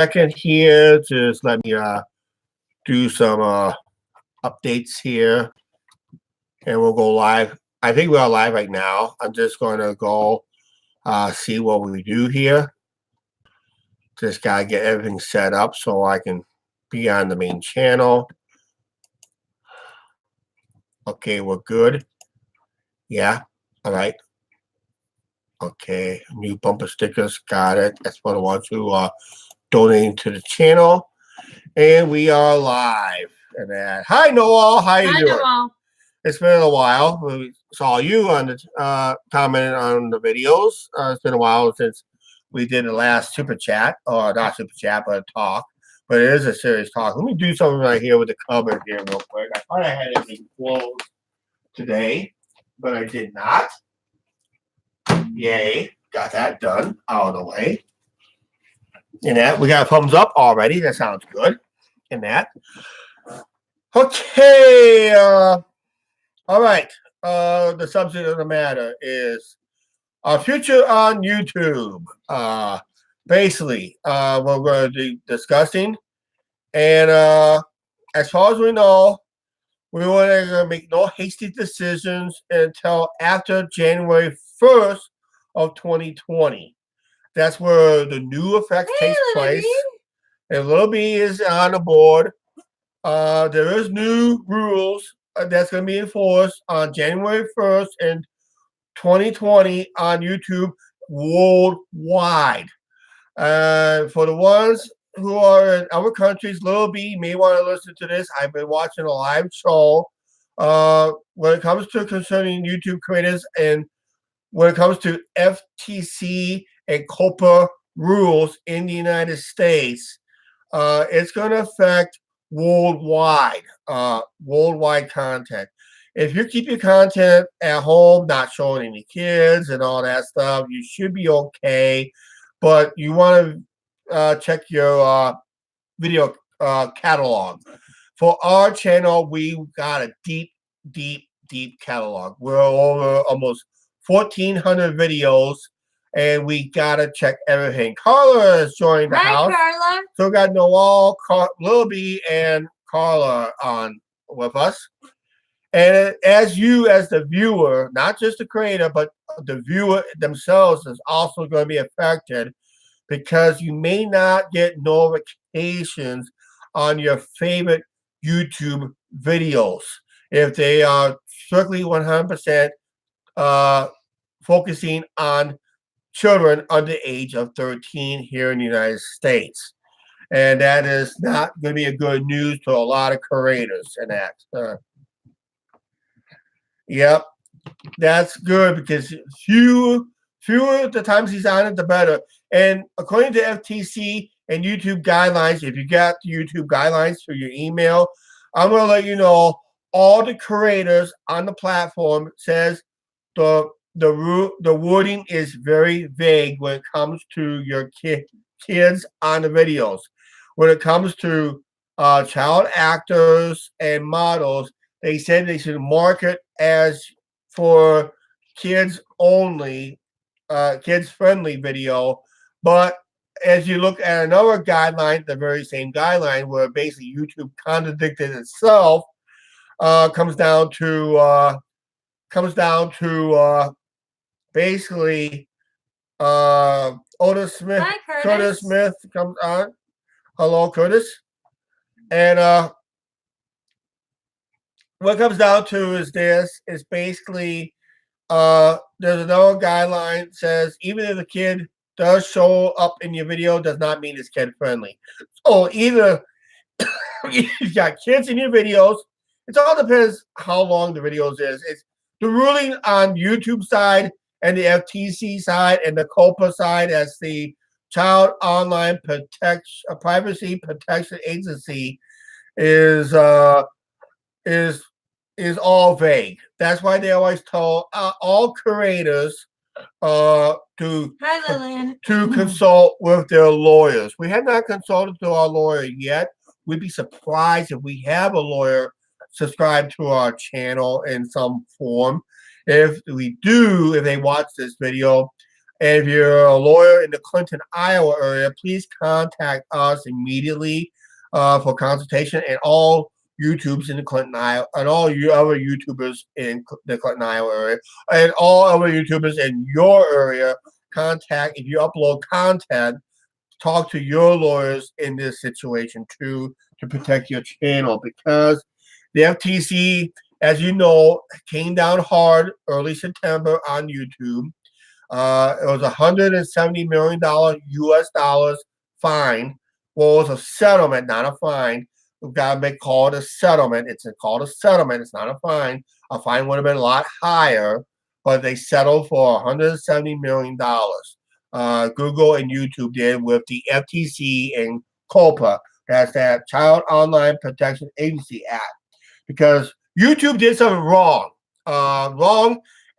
second here. Just let me do some updates here, and we'll go live. I think we are live right now. I'm just going to go see what we do here. Just gotta get everything set up so I can be on the main channel. Okay, we're good. Yeah, all right. Okay, new bumper stickers, got it. That's what I want to donate to the channel. And we are live. And that. Hi, Noel. How you doing? Noel. It's been a while. We saw you on the commenting on the videos. It's been a while since we did the last super chat, or not super chat, but a talk. But it is a serious talk. Let me do something right here with the cupboard here real quick. I thought I had everything closed today, but I did not. Yay, got that done out of the way. And that we got a thumbs up already. That sounds good. And that. Okay. All right. The subject of the matter is our future on YouTube. Basically, we're going to be discussing. And as far as we know, we want to make no hasty decisions until after January 1st of 2020. That's where the new effect takes place. And Little B is on the board. There is new rules that's going to be enforced on January 1st in 2020 on YouTube worldwide. For the ones who are in other countries, Little B may want to listen to this. I've been watching a live show when it comes to concerning YouTube creators and when it comes to FTC and COPPA rules in the United States. It's going to affect worldwide content. If you keep your content at home, not showing any kids and all that stuff, you should be okay. But you want to check your video catalog. For our channel, we got a deep catalog. We're over almost 1,400 videos, and we gotta check everything. Carla has joined the house. Carla. So we got Noel, Lil B, and Carla on with us. And as the viewer, not just the creator, but the viewer themselves is also going to be affected because you may not get notifications on your favorite YouTube videos if they are strictly 100% focusing on children under the age of 13 here in the United States. And that is not going to be a good news to a lot of creators and that. Yep, that's good because fewer the times he's on it, the better. And according to FTC and YouTube guidelines, if you got the YouTube guidelines through your email, I'm going to let you know all the creators on the platform says the wording is very vague when it comes to your kids on the videos. When it comes to child actors and models, they said they should mark it as for kids only, kids friendly video. But as you look at another guideline, the very same guideline where basically YouTube contradicted itself, comes down to basically Otis Smith. Hi, Curtis Smith comes on. Hello, Curtis. And what it comes down to is this: is basically there's another guideline that says even if the kid does show up in your video, does not mean it's kid friendly. So either you've got kids in your videos. It all depends how long the videos is. It's the ruling on YouTube side and the FTC side and the COPPA side as the Child Online Privacy Protection Agency is all vague. That's why they always tell all creators to consult with their lawyers. We have not consulted to our lawyer yet. We'd be surprised if we have a lawyer subscribe to our channel in some form. If we do, if they watch this video, And if you're a lawyer in the Clinton, Iowa area, please contact us immediately for consultation. And all YouTubes in the Clinton, Iowa, and all you other YouTubers in the Clinton, Iowa area, and all other YouTubers in your area, contact if you upload content. Talk to your lawyers in this situation too to protect your channel, because the FTC, as you know, came down hard early September on YouTube. It was $170 million US dollars fine. Well, it was a settlement, not a fine. We've got to call it a settlement. It's called a settlement. It's not a fine. A fine would have been a lot higher, but they settled for $170 million. Google and YouTube did with the FTC and COPA. That's that Child Online Protection Agency Act. Because YouTube did something wrong.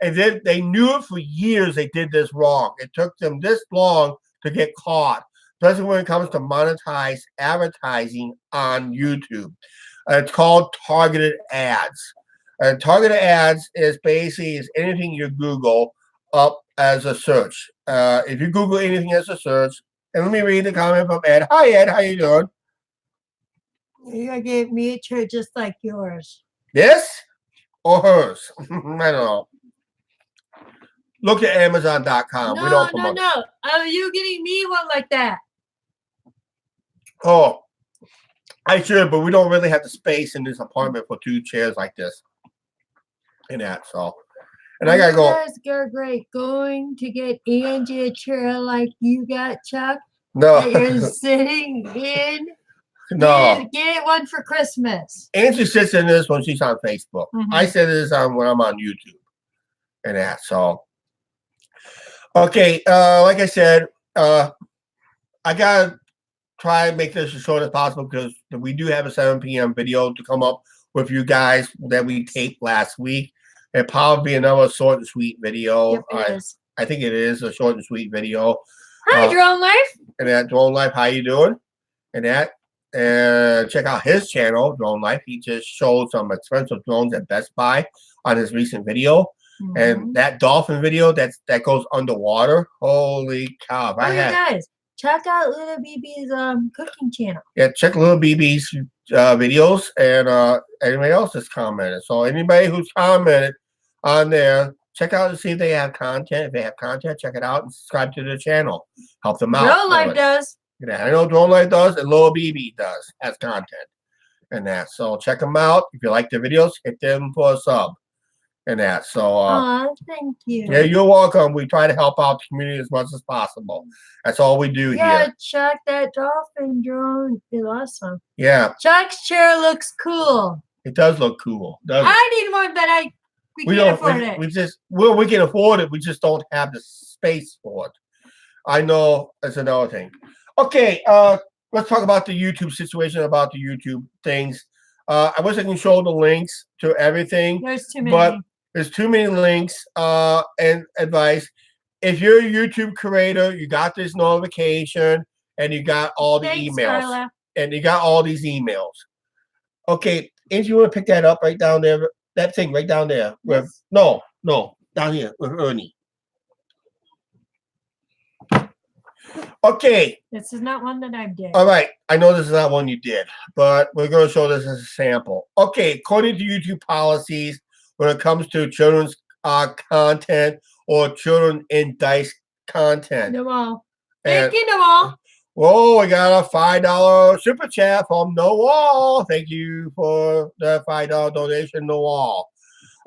And then they knew it for years they did this wrong. It took them this long to get caught, especially when it comes to monetize advertising on YouTube. It's called targeted ads. And targeted ads is basically anything you Google up as a search. If you Google anything as a search, and let me read the comment from Ed. Hi, Ed. How you doing? You gave me a chair just like yours. This or hers? I don't know. Look at Amazon.com. No, we don't promote. no. Are you getting me one like that? Oh, I should, but we don't really have the space in this apartment for 2 chairs like this. And that, so. And I gotta go. You guys are great. Going to get Angie a chair like you got, Chuck? No. That you're sitting in? No. Get one for Christmas. Angie sits in this when she's on Facebook. I sit in this when I'm on YouTube. And that, so. Okay, like I said, I gotta try and make this as short as possible because we do have a 7 p.m. video to come up with you guys that we taped last week. It'll probably be another short and sweet video. Yep, it is. I think it is a short and sweet video. Hi, Drone Life. And that, Drone Life, how you doing? And that, check out his channel, Drone Life. He just showed some expensive drones at Best Buy on his recent video. And that dolphin video that goes underwater, holy cow! Guys, check out Little BB's cooking channel. Yeah, check Little BB's videos and anybody else that's commented. So anybody who's commented on there, check out and see if they have content. If they have content, check it out and subscribe to their channel. Help them out. Drone Life does. Yeah, I know Drone Life does, and Little BB does has content and that. So check them out. If you like their videos, hit them for a sub. And that, so thank you. Yeah, you're welcome. We try to help out the community as much as possible. That's all we do here. Yeah, Chuck, that dolphin drone is awesome. Yeah. Chuck's chair looks cool. It does look cool. I need one, but we can't afford it. We can afford it. We just don't have the space for it. I know that's another thing. Okay, let's talk about the YouTube situation, about the YouTube things. I wish I can show the links to everything. There's too many. But there's too many links and advice. If you're a YouTube creator, you got this notification and you got all the emails. Carla. And you got all these emails. Okay, if you want to pick that up right down there, that thing right down there. Yes. No, down here with Ernie. Okay. This is not one that I did. All right. I know this is not one you did, but we're going to show this as a sample. Okay. According to YouTube policies, when it comes to children's content or children in dice content. Noel. Thank you, Noel. Whoa, we got a $5 super chat from Noel. Thank you for the $5 donation, Noel.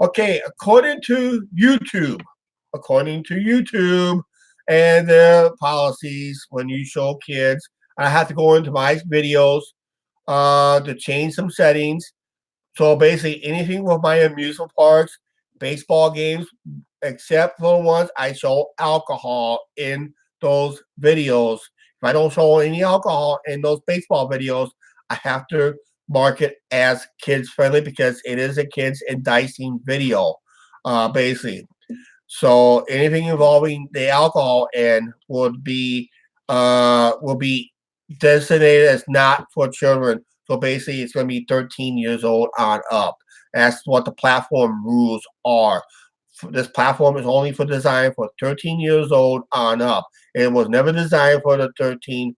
Okay. According to YouTube, and their policies, when you show kids, I have to go into my videos to change some settings. So basically anything with my amusement parks, baseball games, except for the ones I show alcohol in those videos. If I don't show any alcohol in those baseball videos, I have to mark it as kids friendly because it is a kids enticing video, basically. So anything involving the alcohol end will be designated as not for children. So basically, it's going to be 13 years old on up. That's what the platform rules are this platform is only for design for 13 years old on up. It was never designed for the 13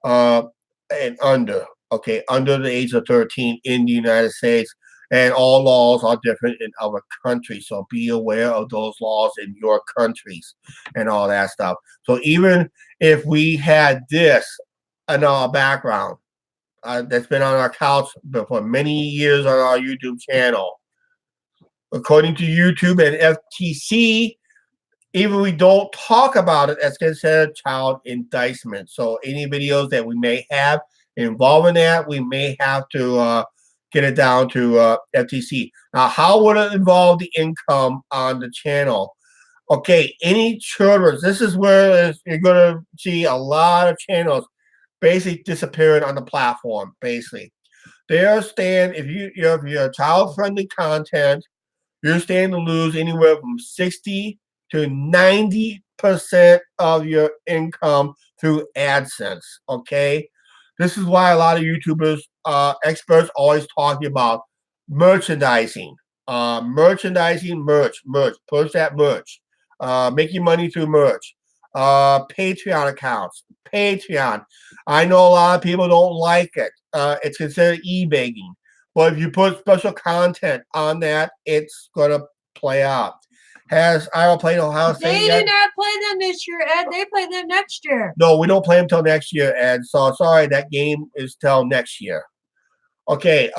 and under. Okay, under the age of 13 in the United States, and all laws are different in other countries. So be aware of those laws in your countries and all that stuff. So even if we had this in our background, that's been on our couch for many years on our YouTube channel, according to YouTube and FTC, even we don't talk about it, it's considered child indictment. So any videos that we may have involving that, we may have to get it down to FTC. Now, how would it involve the income on the channel? Okay, any children, this is where you're going to see a lot of channels basically disappearing on the platform, basically. They are staying, if you're child-friendly content, you're standing to lose anywhere from 60 to 90% of your income through AdSense. Okay, this is why a lot of YouTubers, experts, always talking about merchandising, merch, push that merch, making money through merch, Patreon accounts, Patreon. I know a lot of people don't like it. It's considered e-begging. But if you put special content on that, it's going to play out. Has Iowa played Ohio State They yet? do not play them this year, Ed. They play them next year. No, we don't play them till next year, Ed. So sorry, that game is till next year. Okay,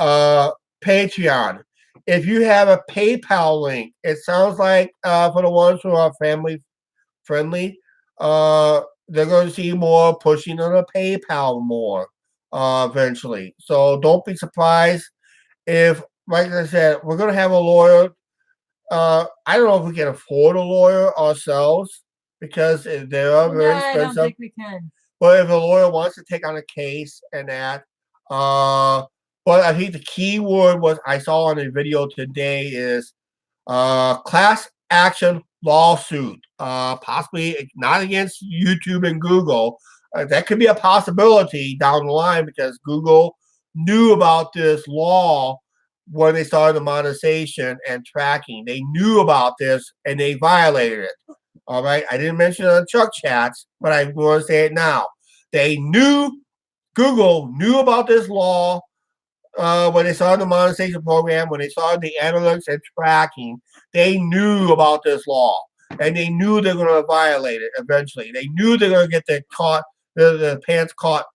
Patreon. If you have a PayPal link, it sounds like for the ones who are family friendly, they're going to see more pushing on the PayPal more eventually. So don't be surprised if, like I said, we're going to have a lawyer. I don't know if we can afford a lawyer ourselves because they are very I expensive. don't think we can. But if a lawyer wants to take on a case and that, but I think the key word was I saw on a video today is class action lawsuit, possibly not against YouTube and Google. That could be a possibility down the line because Google knew about this law when they started the monetization and tracking. They knew about this and they violated it. All right. I didn't mention it on Chuck Chats, but I'm going to say it now. They knew, Google knew about this law when they started the monetization program, when they started the analytics and tracking. They knew about this law and they knew they're going to violate it eventually. They knew they're going to get their pants caught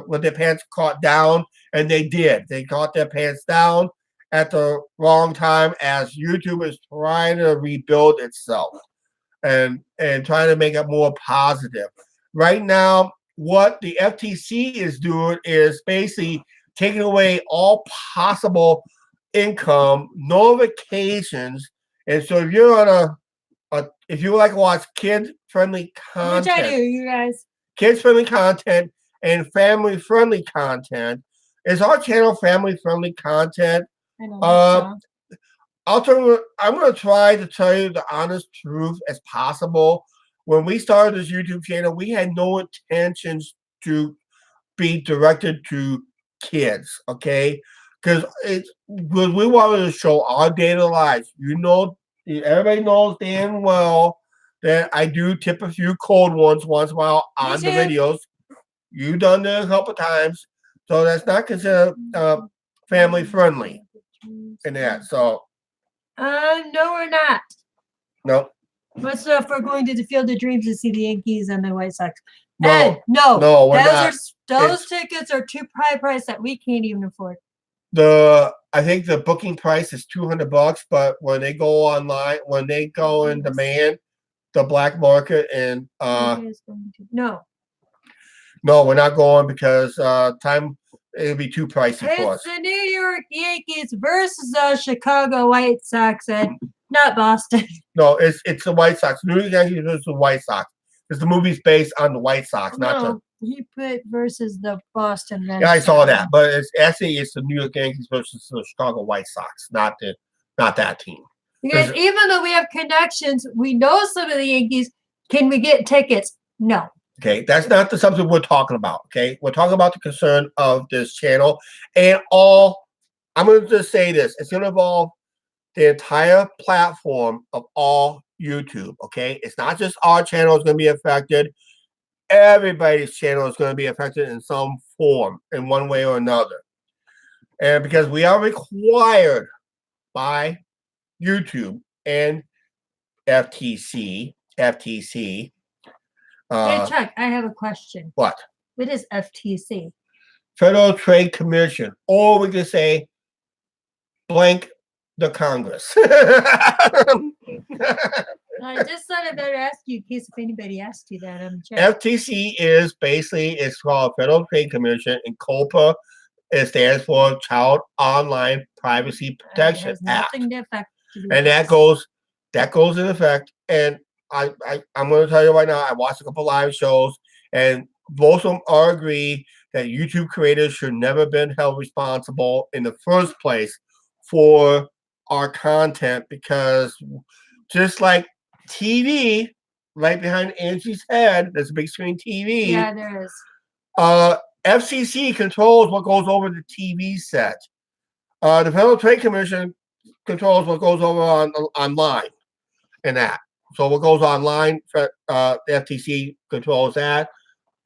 with their pants caught down, and they did. They caught their pants down at the wrong time as YouTube is trying to rebuild itself and trying to make it more positive. Right now, what the FTC is doing is basically taking away all possible income notifications. And so if you're on if you like to watch kid-friendly content, Which I do, you guys. Kids-friendly content and family-friendly content, is our channel family-friendly content? I don't think so. I'm going to try to tell you the honest truth as possible. When we started this YouTube channel, we had no intentions to be directed to kids, okay? Because we wanted to show our daily lives. You know, everybody knows damn well that I do tip a few cold ones once in a while on the videos. You've done that a couple times, so that's not considered family friendly in that. So, no, we're not. no. What's if we're going to the Field of Dreams to see the Yankees and the White Sox? No, Ed, no, we're not. Those tickets are too high price that we can't even afford. I think the booking price is $200, but when they go online, when they go in demand, the black market and no, we're not going because it'll be too pricey for us. It's the New York Yankees versus the Chicago White Sox, and not Boston. No, it's the White Sox. New York Yankees versus the White Sox. Because the movie's based on the White Sox, not the. He put versus the Boston Red Yeah, I saw Sox. that, but it's the New York Yankees versus the Chicago White Sox, not that team. Because even though we have connections, we know some of the Yankees. Can we get tickets? No. Okay, that's not the subject we're talking about. Okay, we're talking about the concern of this channel and all. I'm going to just say this: it's going to involve the entire platform of all YouTube. Okay, it's not just our channel is going to be affected. Everybody's channel is going to be affected in some form, in one way or another. And because we are required by YouTube and FTC. Hey, Chuck, I have a question. What? What is FTC? Federal Trade Commission, or we could say blank the Congress. I just thought I better ask you in case if anybody asked you that. I'm sure. FTC is basically, it's called Federal Trade Commission, and COPA, it stands for Child Online Privacy Protection It has Act. nothing to affect to do And with that goes in effect. And I'm going to tell you right now, I watched a couple live shows, and most of them are agree that YouTube creators should never have been held responsible in the first place for our content, because just like TV, right behind Angie's head, there's a big screen TV. Yeah, there is. FCC controls what goes over the TV set. The Federal Trade Commission controls what goes over online and that. So what goes online, the FTC controls that,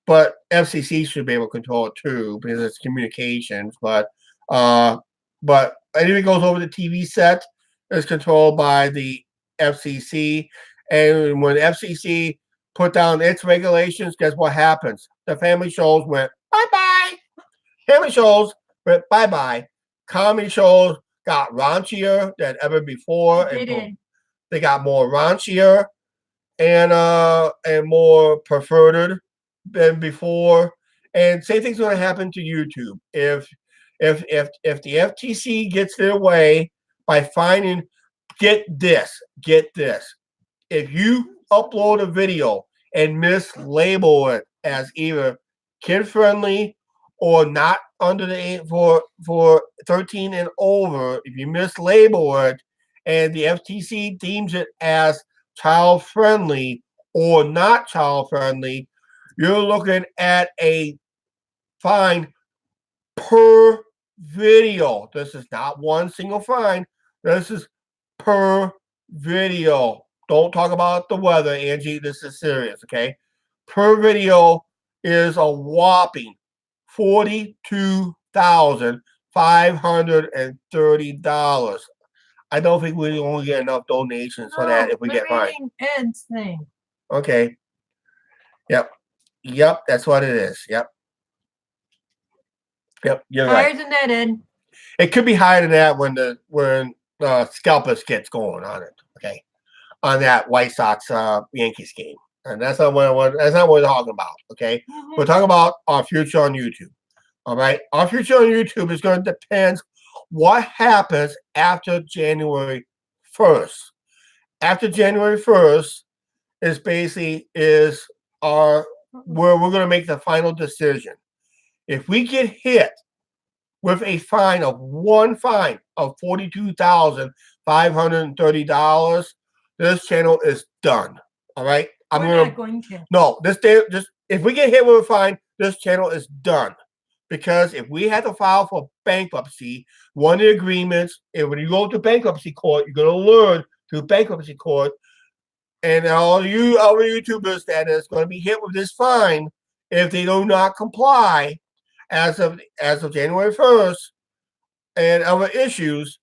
but FCC should be able to control it too because it's communications. But anything goes over the TV set is controlled by the FCC. And when FCC put down its regulations, guess what happens? The family shows went bye-bye. Family shows went bye-bye. Comedy shows got raunchier than ever before. They got more raunchier and more perverted than before. And same thing's going to happen to YouTube if the FTC gets their way by finding. Get this. If you upload a video and mislabel it as either kid-friendly or not under the age for 13 and over, if you mislabel it and the FTC deems it as child-friendly or not child-friendly, you're looking at a fine per video. This is not one single fine. This is per video. Don't talk about the weather, Angie. This is serious, okay? Per video is a whopping $42,530. I don't think we only get enough donations for that if we get fined. Ed's thing. Okay. Yep, that's what it is. Yep, you're right. Higher than that, Ed. It could be higher than that when Scalpers gets going on it. Okay, on that White Sox Yankees game, and that's not what we're talking about. Okay, we're talking about our future on YouTube. All right, our future on YouTube is going to depend what happens after January 1st. After January 1st is basically where we're going to make the final decision. If we get hit with a fine of $42,530, this channel is done. All right, We're not going to. No, if we get hit with a fine, this channel is done. Because if we had to file for bankruptcy, one of the agreements, and when you go to bankruptcy court, you're going to learn through bankruptcy court, and all you other YouTubers that is going to be hit with this fine if they do not comply as of January 1st and other issues,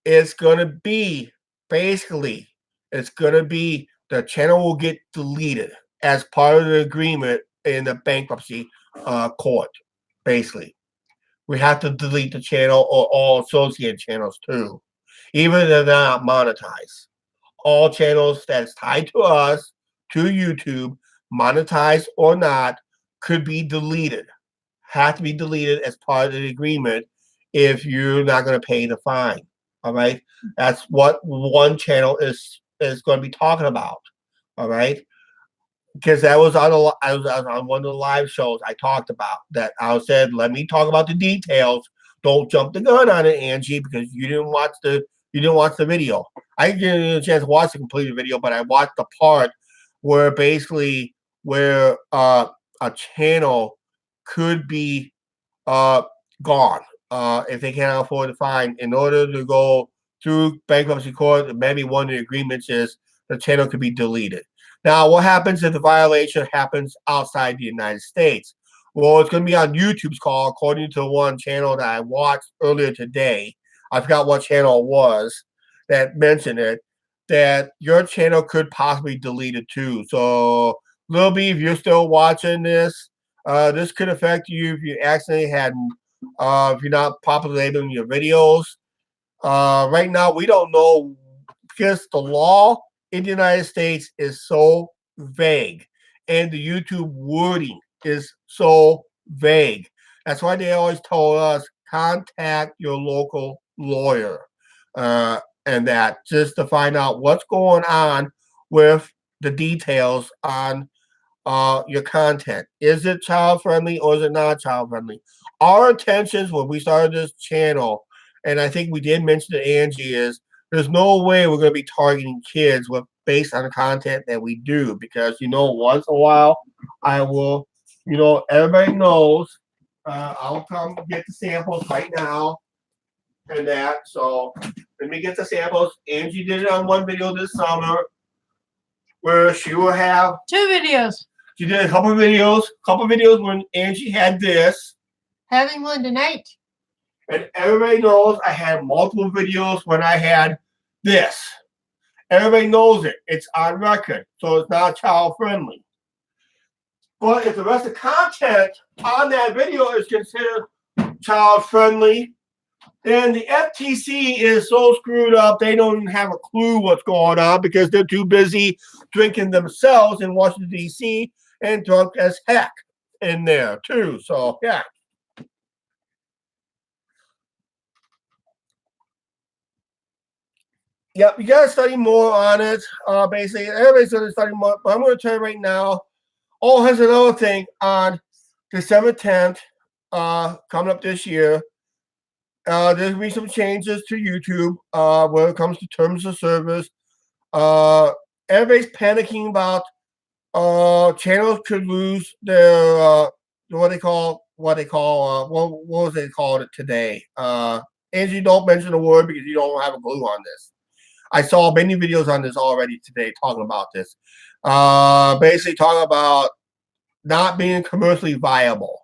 it's going to be basically the channel will get deleted as part of the agreement in the bankruptcy court. Basically, we have to delete the channel or all associated channels too, even if they're not monetized. All channels that's tied to us, to YouTube, monetized or not, could be deleted. Have to be deleted as part of the agreement if you're not going to pay the fine. All right, that's what one channel is going to be talking about. All right. Because I was on one of the live shows I talked about that. I said, let me talk about the details. Don't jump the gun on it, Angie, because you didn't watch the video. I didn't get a chance to watch the complete video, but I watched the part where basically a channel could be gone if they cannot afford the fine. In order to go through bankruptcy court. Maybe one of the agreements is the channel could be deleted. Now, what happens if the violation happens outside the United States? Well, it's going to be on YouTube's call, according to one channel that I watched earlier today. I forgot what channel it was that mentioned it, that your channel could possibly delete it too. So, Lil B, if you're still watching this, this could affect you if you accidentally had, if you're not populating your videos. Right now, we don't know because the law in the United States is so vague, and the YouTube wording is so vague. That's why they always told us contact your local lawyer, and that just to find out what's going on with the details on your content. Is it child friendly or is it not child friendly? Our intentions when we started this channel, and I think we did mention to Angie, is there's no way we're going to be targeting kids with based on the content that we do, because once in a while I will, everybody knows. I'll come get the samples right now and that. So let me get the samples. Angie did it on one video this summer where she will have 2 videos. She did a couple of videos when Angie had this. Having one tonight. And everybody knows I had multiple videos when I had this. Everybody knows it. It's on record. So it's not child friendly. But if the rest of the content on that video is considered child friendly, then the FTC is so screwed up they don't even have a clue what's going on because they're too busy drinking themselves in Washington, D.C. and drunk as heck in there too. So yeah. Yep, you gotta study more on it. Basically, everybody's gonna study more. But I'm gonna tell you right now. Oh, here's another thing. On December 10th, coming up this year, there's gonna be some changes to YouTube when it comes to terms of service. Everybody's panicking about channels could lose their what was they called it today? Angie, don't mention the word because you don't have a clue on this. I saw many videos on this already today talking about this. Basically talking about not being commercially viable.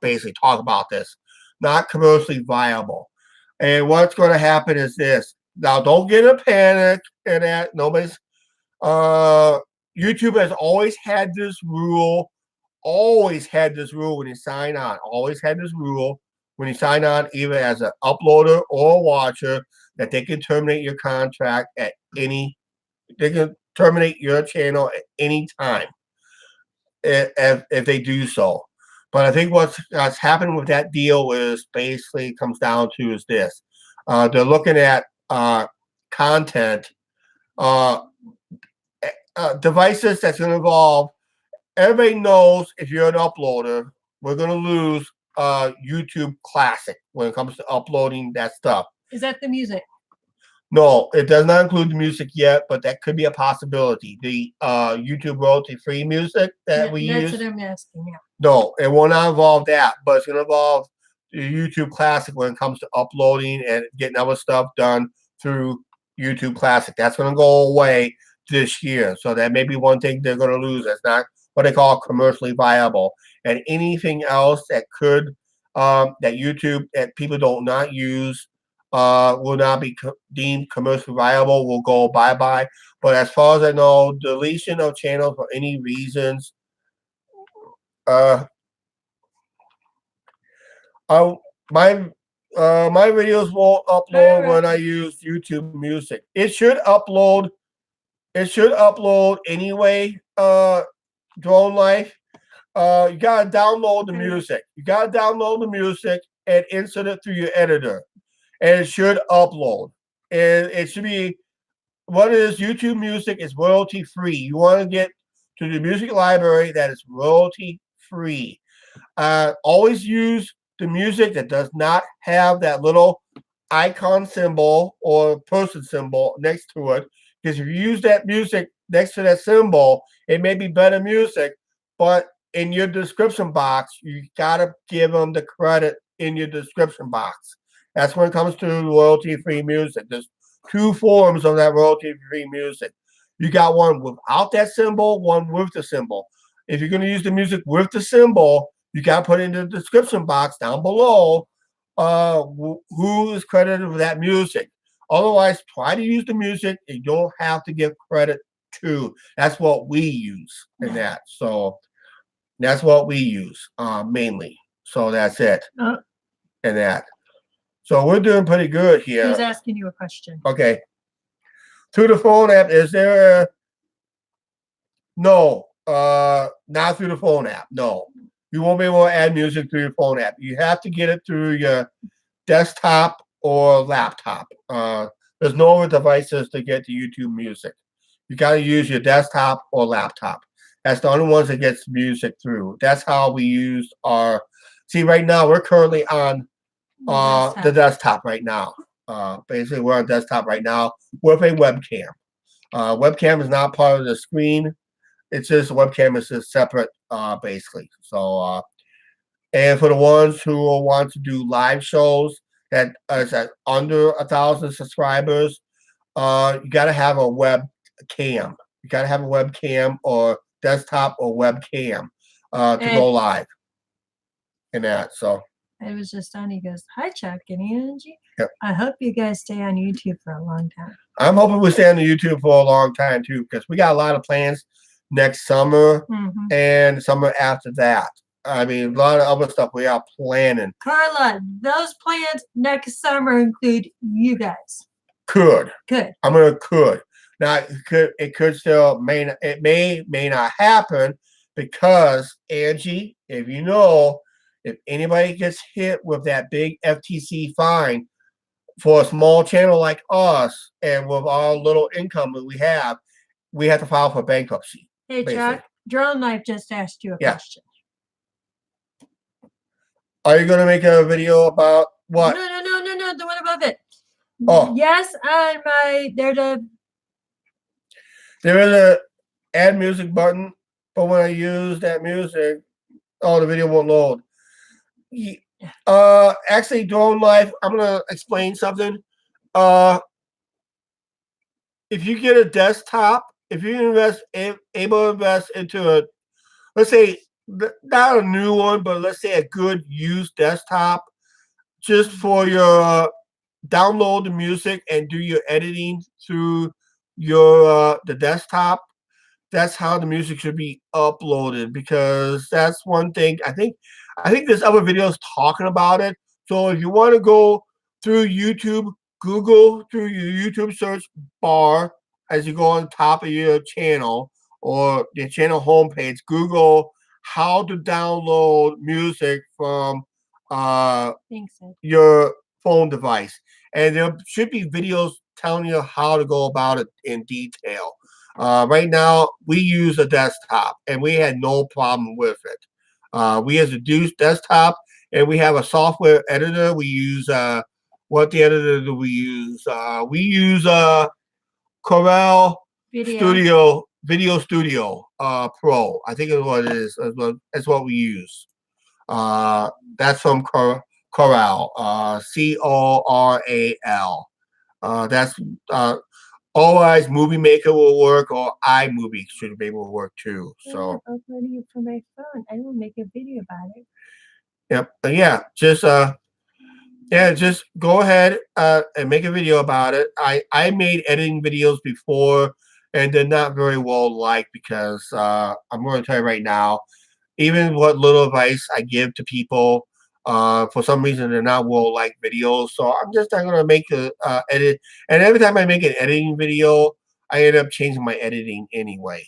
Basically talk about this. Not commercially viable. And what's going to happen is this. Now, don't get in a panic and that nobody's YouTube has always had this rule. Always had this rule when you sign on. Always had this rule when you sign on, either as an uploader or a watcher, that they can terminate your contract at any. They can terminate your channel at any time if they do so. But I think what's happened with that deal is basically comes down to is this: they're looking at content devices that's going to involve. Everybody knows if you're an uploader, we're going to lose YouTube Classic when it comes to uploading that stuff. Is that the music? No, it does not include the music yet, but that could be a possibility. The YouTube royalty-free music that we use. That's what I'm asking. Yeah. No, it will not involve that, but it's going to involve the YouTube Classic when it comes to uploading and getting other stuff done through YouTube Classic. That's going to go away this year. So that may be one thing they're going to lose. That's not what they call commercially viable. And anything else that could, that YouTube, that people do not use, will not be deemed commercially viable, will go bye-bye. But as far as I know, deletion of channels for any reasons, my videos won't upload when I use YouTube Music. It should upload. It should upload anyway. Drone Life. You gotta download the music. You gotta download the music and insert it through your editor, and it should upload. And it should be what is YouTube Music is royalty free. You want to get to the music library that is royalty free. Always use the music that does not have that little icon symbol or person symbol next to it. Because if you use that music next to that symbol, it may be better music, but in your description box, you gotta give them the credit in your description box. That's when it comes to royalty-free music. There's two forms of that royalty-free music. You got one without that symbol, one with the symbol. If you're going to use the music with the symbol, you got to put in the description box down below who is credited with that music. Otherwise, try to use the music you don't have to give credit to. That's what we use in that. So that's what we use mainly. So that's it. And that. So we're doing pretty good here. Who's asking you a question? Okay. Through the phone app, is there no, not through the phone app. No. You won't be able to add music through your phone app. You have to get it through your desktop or laptop. There's no other devices to get to YouTube music. You got to use your desktop or laptop. That's the only ones that gets music through. That's how we use our. See, right now we're currently on the desktop right now. Basically, we're on desktop right now with a webcam. Webcam is not part of the screen. It's just webcam is just separate, basically. So, and for the ones who want to do live shows that is at under 1,000 subscribers, you got to have a webcam. You got to have a webcam or desktop or webcam to go live. And that, so. It was just on. He goes, "Hi, Chuck. Any energy? Yep. I hope you guys stay on YouTube for a long time." I'm hoping we stay on the YouTube for a long time too, because we got a lot of plans next summer and summer after that. I mean, a lot of other stuff we are planning. Carla, those plans next summer include you guys. Could. I'm gonna could. Now it could still may not happen because Angie, if you know, if anybody gets hit with that big FTC fine for a small channel like us and with our little income that we have to file for bankruptcy. Hey, basically. Chuck, Drone Life just asked you a question. Are you going to make a video about what? No, the one above it. Oh. Yes, on there is a add music button, but when I use that music, the video won't load. Actually, Drone Life, I'm gonna explain something. If you get a desktop, if you able to invest into a, let's say not a new one, but let's say a good used desktop, just for your download the music and do your editing through your the desktop. That's how the music should be uploaded, because that's one thing. I think there's other videos talking about it. So if you want to go through YouTube, Google through your YouTube search bar as you go on top of your channel or your channel homepage, Google how to download music from your phone device. And there should be videos telling you how to go about it in detail. Right now, we use a desktop, and we had no problem with it. We use a desktop, and we have a software editor. We use what the editor do we use? We use Corel Video Studio Pro. I think is what it is. That's what we use. That's from Corel. Coral. That's otherwise, Movie Maker will work, or iMovie should be able to work too. So I'm uploading it from my phone. I will make a video about it. Yep. Yeah. Just go ahead and make a video about it. I made editing videos before, and they're not very well liked because I'm going to tell you right now, even what little advice I give to people, for some reason they're not well liked videos. So I'm just not going to make a edit. And every time I make an editing video, I end up changing my editing anyway.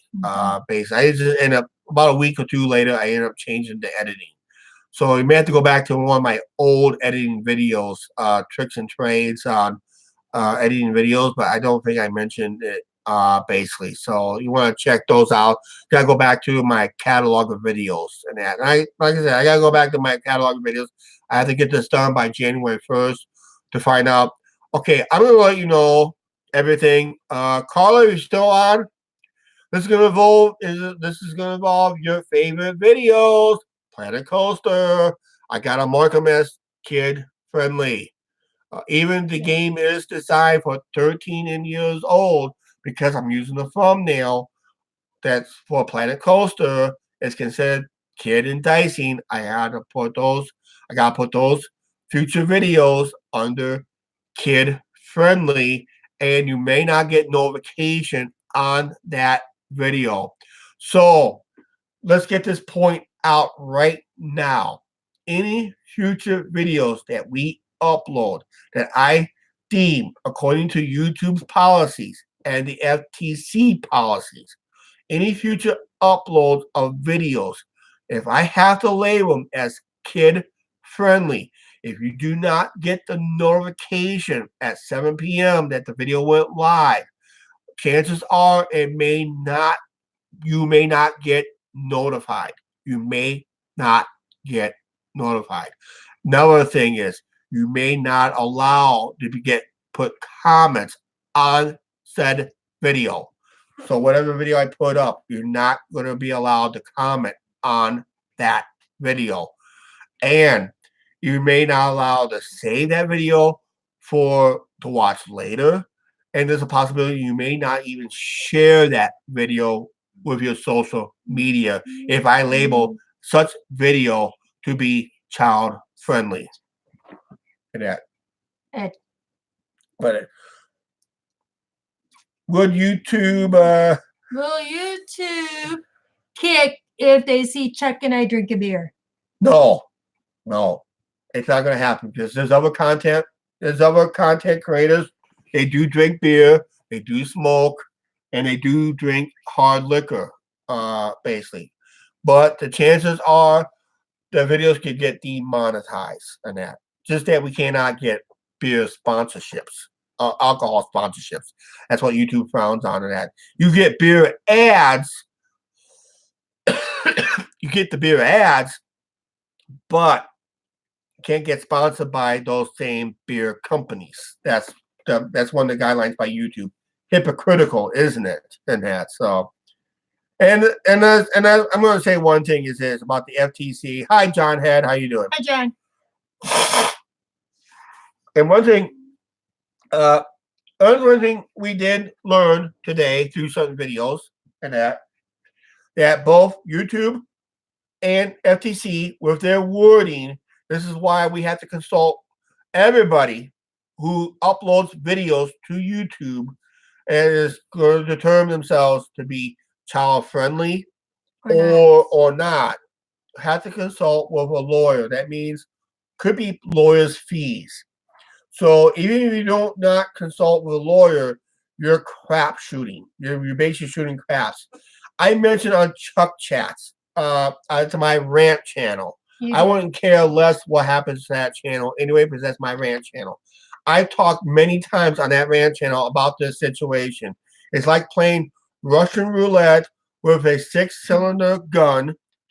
Basically, I just end up about a week or two later, I end up changing the editing. So you may have to go back to one of my old editing videos, tricks and trades on editing videos, but I don't think I mentioned it basically. So you want to check those out. You gotta go back to my catalog of videos and that. And like I said, I gotta go back to my catalog of videos. I have to get this done by January 1st to find out. Okay, I'm gonna let you know everything. Carla, you're still on. This is gonna involve your favorite videos. Planet Coaster. I gotta mark them as kid friendly. Even the game is designed for 13 and years old because I'm using the thumbnail that's for Planet Coaster. It's considered kid enticing. I gotta put those future videos under kid friendly, and you may not get notification on that video. So let's get this point out right now. Any future videos that we upload that I deem according to YouTube's policies and the FTC policies, any future uploads of videos, if I have to label them as kid friendly, if you do not get the notification at 7 p.m. that the video went live, chances are you may not get notified. You may not get notified. Another thing is you may not allow to put comments on said video. So whatever video I put up, you're not going to be allowed to comment on that video. And you may not allow to save that video to watch later. And there's a possibility you may not even share that video with your social media if I label such video to be child friendly. But would YouTube will YouTube kick if they see Chuck and I drink a beer? No, it's not going to happen because there's other content creators. They do drink beer, they do smoke, and they do drink hard liquor, basically. But the chances are the videos could get demonetized on that. Just that we cannot get beer sponsorships, alcohol sponsorships. That's what YouTube frowns on that. You get beer ads. You get the beer ads, but you can't get sponsored by those same beer companies. That's one of the guidelines by YouTube. Hypocritical, isn't it? And that so. And I'm going to say one thing is this about the FTC. Hi, John Head. How you doing? Hi, John. And one thing we did learn today through certain videos and that both YouTube and FTC, with their wording, this is why we have to consult everybody who uploads videos to YouTube and is going to determine themselves to be child friendly or not. Have to consult with a lawyer. That means could be lawyers' fees. So even if you don't not consult with a lawyer, you're crap shooting. You're basically shooting craps. I mentioned on Chuck Chats to my rant channel. I wouldn't care less what happens to that channel anyway, because that's my rant channel. I've talked many times on that rant channel about this situation. It's like playing Russian roulette with a 6-cylinder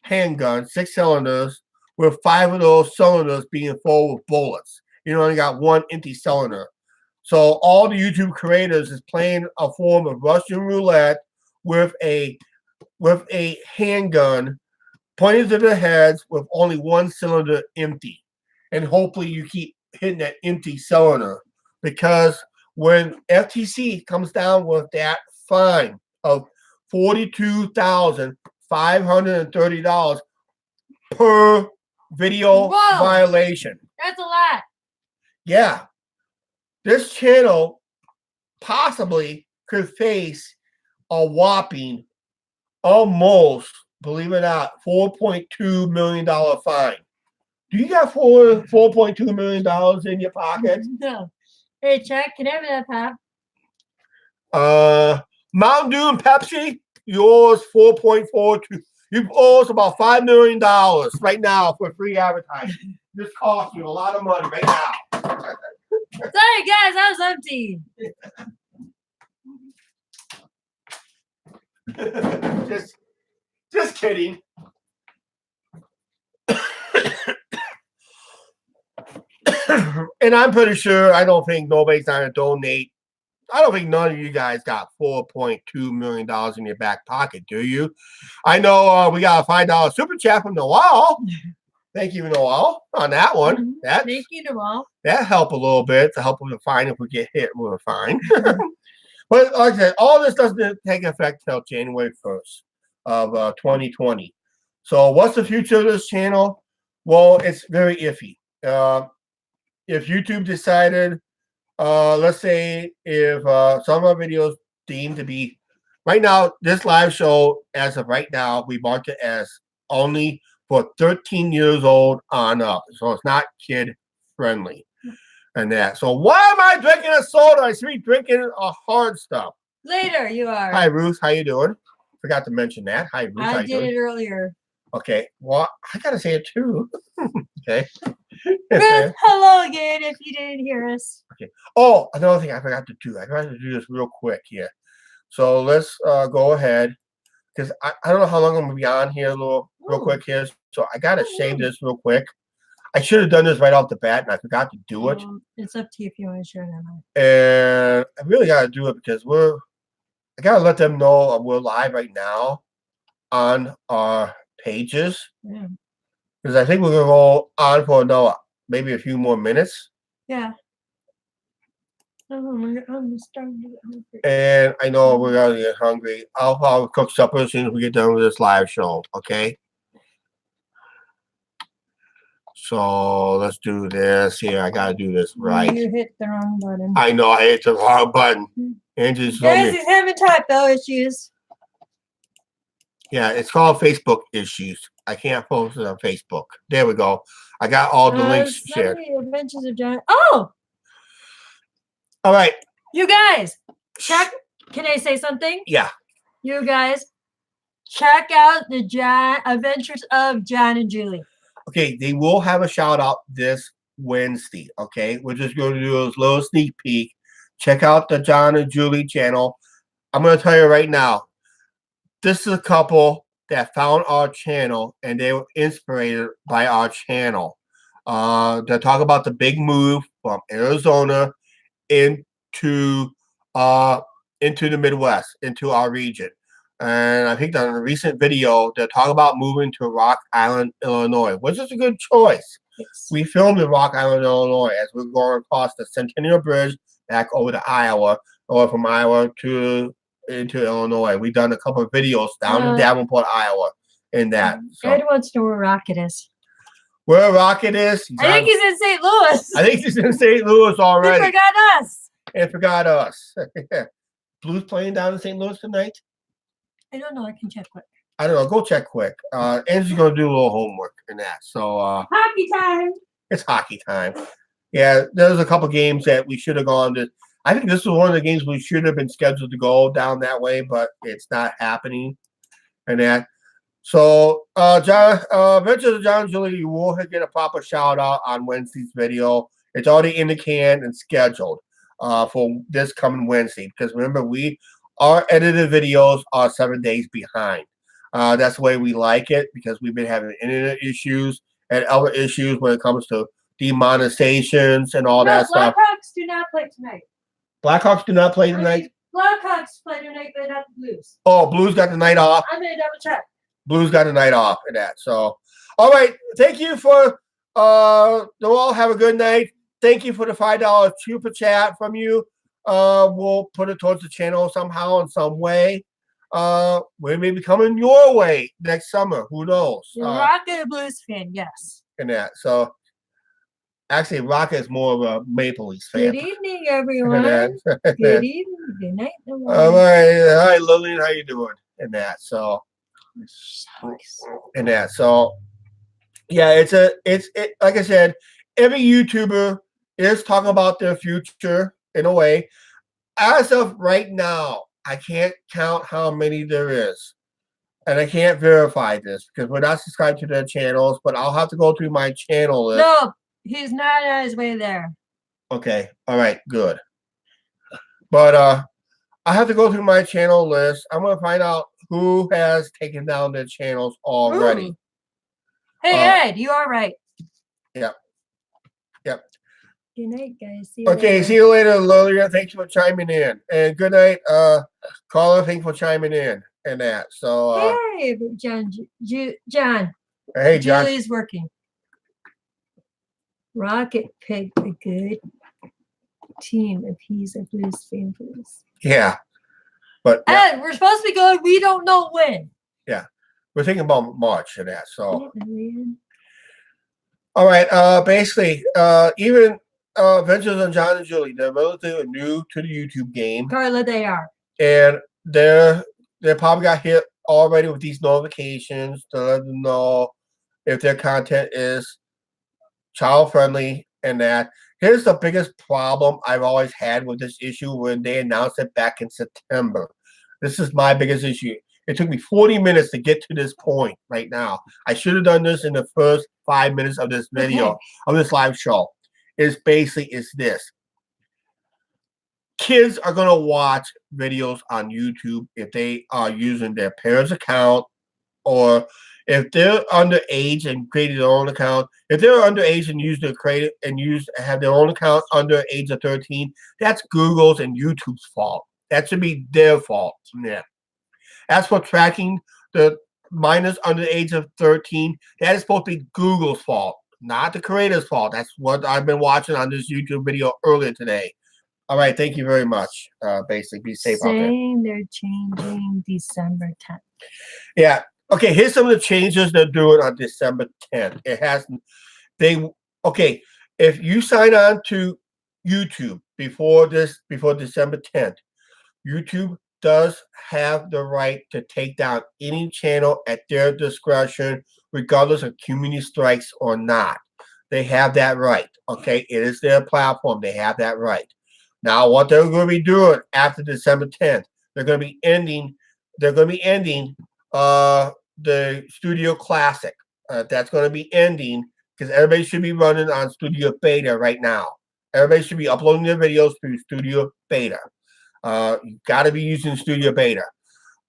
handgun, 6 cylinders, with 5 of those cylinders being full with bullets. You only got one empty cylinder. So all the YouTube creators is playing a form of Russian roulette with a handgun pointed to their heads with only one cylinder empty. And hopefully you keep hitting that empty cylinder, because when FTC comes down with that fine of $42,530 per video violation. That's a lot. Yeah. This channel possibly could face a whopping almost, believe it or not, $4.2 million fine. Do you got $4.2 million in your pocket? No. Hey, Chuck, can I have that pop? Mountain Dew and Pepsi, you owe us 4.42. You owe us about $5 million right now for free advertising. This costs you a lot of money right now. Sorry, guys, I was empty. Just kidding. And I'm pretty sure, I don't think nobody's going to donate. I don't think none of you guys got $4.2 million in your back pocket, do you? I know we got a $5 super chat from the wall. Thank you, Noel, on that one. Mhm. That's Thank you, Noel. that helped a little bit to help them to find if we get hit, we're fine. But like I said, all this doesn't take effect till January 1st of 2020. So what's the future of this channel? Well, it's very iffy. If YouTube decided, let's say if some of our videos deemed to be, right now, this live show, as of right now, we mark it as only for 13 years old on up. So it's not kid friendly and that. So why am I drinking a soda? I should be drinking a hard stuff. Later, you are. Hi, Ruth. How you doing? Forgot to mention that. Hi, Ruth. How I you did doing? it earlier. Okay. Well, I gotta say it too. Okay. Ruth, hello again if you didn't hear us. Okay. Oh, another thing I forgot to do. I forgot to do this real quick here. So let's go ahead because I don't know how long I'm gonna be on here real quick here. So I gotta save this real quick. I should have done this right off the bat, and I forgot to do it. It's up to you if you want to share it or not. And I really gotta do it because I gotta let them know we're live right now on our pages. Yeah. Because I think we're gonna go on for maybe a few more minutes. Yeah. I'm starting to get hungry. And I know we're gonna get hungry. I'll probably cook supper as soon as we get done with this live show. Okay. So let's do this here. I gotta do this right. You hit the wrong button. I know I hit the wrong button. Angie's Guys, he's having typo issues. Yeah, it's called Facebook issues. I can't post it on Facebook. There we go. I got all the links shared. Adventures of John. Oh! All right. You guys, check. Can I say something? Yeah. You guys, check out the Adventures of John and Julie. Okay, they will have a shout out this Wednesday. Okay, we're just going to do a little sneak peek. Check out the John and Julie channel. I'm going to tell you right now, this is a couple that found our channel and they were inspired by our channel. They talk about the big move from Arizona into the Midwest, into our region. And I think on a recent video, they talk about moving to Rock Island, Illinois, which is a good choice. Yes. We filmed in Rock Island, Illinois, as we're going across the Centennial Bridge back over to Iowa, or from Iowa into Illinois. We've done a couple of videos down in Davenport, Iowa, in that. So. Ed wants to know where Rocket is. Where Rocket is? I think he's in St. Louis. I think he's in St. Louis already. He forgot us. And forgot us. Blues playing down in St. Louis tonight? I don't know. I can check quick. I don't know. Go check quick. Angie's going to do a little homework in that. So hockey time. It's hockey time. Yeah, there's a couple games that we should have gone to. I think this was one of the games we should have been scheduled to go down that way, but it's not happening. And that. So, Adventures of John and Julie, you will get a proper shout out on Wednesday's video. It's already in the can and scheduled for this coming Wednesday. Because remember, our edited videos are 7 days behind. That's the way we like it because we've been having internet issues and other issues when it comes to demonetizations and all that stuff. Blackhawks do not play tonight. Blackhawks do not play tonight? Blackhawks play tonight, but not the Blues. Oh, Blues got the night off? I'm going to double check. Blues got the night off in that. So, all right. Thank you for, Noel, have a good night. Thank you for the $5 super chat from you. We'll put it towards the channel somehow in some way. We may be coming your way next summer. Who knows? You're Rocket Blues fan, yes. And that. So actually, Rocket is more of a Maple Leafs fan. Good evening, everyone. Good evening. Good night. All right. Hi, Lillian. How you doing? And that. So. And that. So. Yeah, it's like I said, every YouTuber is talking about their future in a way. As of right now, I can't count how many there is. And I can't verify this because we're not subscribed to their channels, but I'll have to go through my channel list. No, he's not on his way there. Okay. All right. Good. But I have to go through my channel list. I'm going to find out who has taken down their channels already. Ooh. Hey, Ed, you are right. Yep. Yep. Good night, guys. See you later. See you later, Lilia. Thanks for chiming in. And good night, caller. Thanks for chiming in and that. So hey, John. John. Hey, John. Julie's working. Rocket picked a good team if he's a Blues fan, please. Yeah. But yeah. And we're supposed to be going, we don't know when. Yeah. We're thinking about March and that. So Man. all right. Basically, even Adventures on John and Julie, they're relatively new to the YouTube game. Carla, they are. And they probably got hit already with these notifications to let them know if their content is child friendly and that. Here's the biggest problem I've always had with this issue when they announced it back in September. This is my biggest issue. It took me 40 minutes to get to this point right now. I should have done this in the first 5 minutes of this video, of this live show. Is this. Kids are going to watch videos on YouTube if they are using their parents' account, or if they're underage and created their own account. If they're underage and have their own account under age of 13, that's Google's and YouTube's fault. That should be their fault. Yeah. As for tracking the minors under the age of 13, that is supposed to be Google's fault, not the creator's fault. That's what I've been watching on this YouTube video earlier today. All right, thank you very much. Basically, be safe out there. Saying they're changing December 10th. Yeah. Okay, here's some of the changes they're doing on December 10th. If you sign on to YouTube before December 10th, YouTube does have the right to take down any channel at their discretion, regardless of community strikes or not. They have that right. Okay, it is their platform. They have that right. Now, what they're going to be doing after December 10th, they're going to be ending the Studio Classic. That's going to be ending because everybody should be running on Studio Beta right now. Everybody should be uploading their videos through Studio Beta. You've got to be using Studio Beta.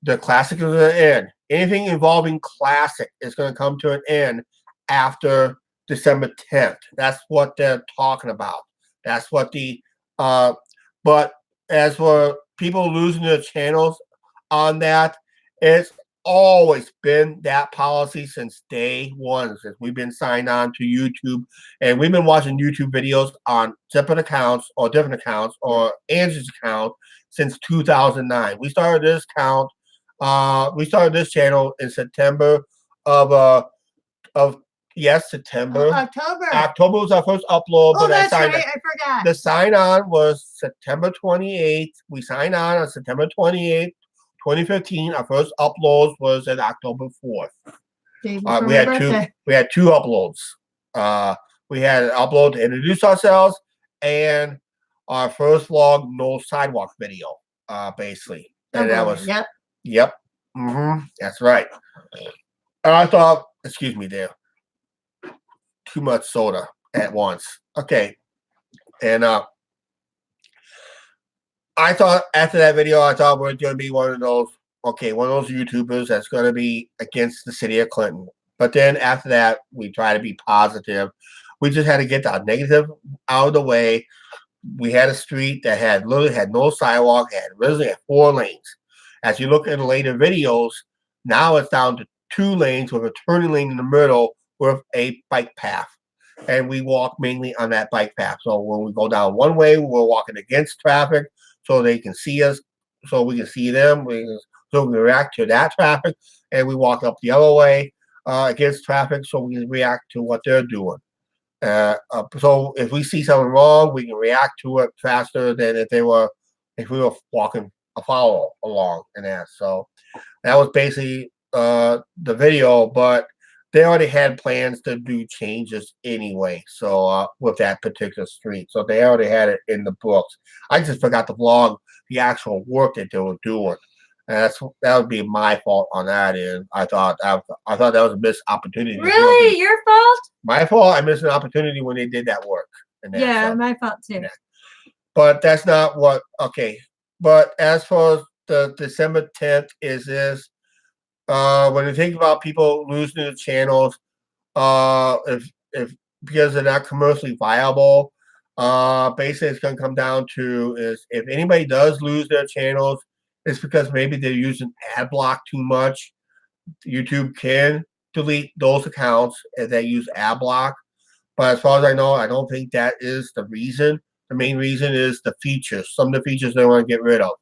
The Classic is going to end. Anything involving Classic is going to come to an end after December 10th. That's what they're talking about. That's what but as for people losing their channels on that, it's always been that policy since day one, since we've been signed on to YouTube, and we've been watching YouTube videos on separate accounts or different accounts or Angie's account since 2009. We started this channel in September of September. October was our first upload. Oh, that's right. I forgot. The sign on was September 28th. We signed on September 28th, 2015. Our first uploads was at October 4th. We had two uploads. We had an upload to introduce ourselves and our first vlog, no sidewalk video, basically. And that was yep. That's right. And I thought, excuse me there. Too much soda at once. Okay. And I thought after that video, we're going to be one of those YouTubers that's going to be against the city of Clinton. But then after that, we try to be positive. We just had to get the negative out of the way. We had a street that literally had no sidewalk, originally had 4 lanes. As you look at the later videos, now it's down to 2 lanes with a turning lane in the middle with a bike path. And we walk mainly on that bike path. So when we go down one way, we're walking against traffic so they can see us, so we can see them, so we can react to that traffic. And we walk up the other way against traffic so we can react to what they're doing. So if we see something wrong, we can react to it faster than if we were walking a follow along and that. So that was basically the video, but they already had plans to do changes anyway. So with that particular street, so they already had it in the books. I just forgot to vlog the actual work that they were doing, and that would be my fault on that end. I thought that was a missed opportunity. Really, your fault? My fault. I missed an opportunity when they did that work. Yeah, my fault too. Yeah. But that's not what. Okay. But as for the December 10th is this. When you think about people losing their channels, if because they're not commercially viable, basically it's going to come down to is if anybody does lose their channels, it's because maybe they're using ad block too much. YouTube can delete those accounts that use ad block. But as far as I know, I don't think that is the reason. The main reason is the features. Some of the features they want to get rid of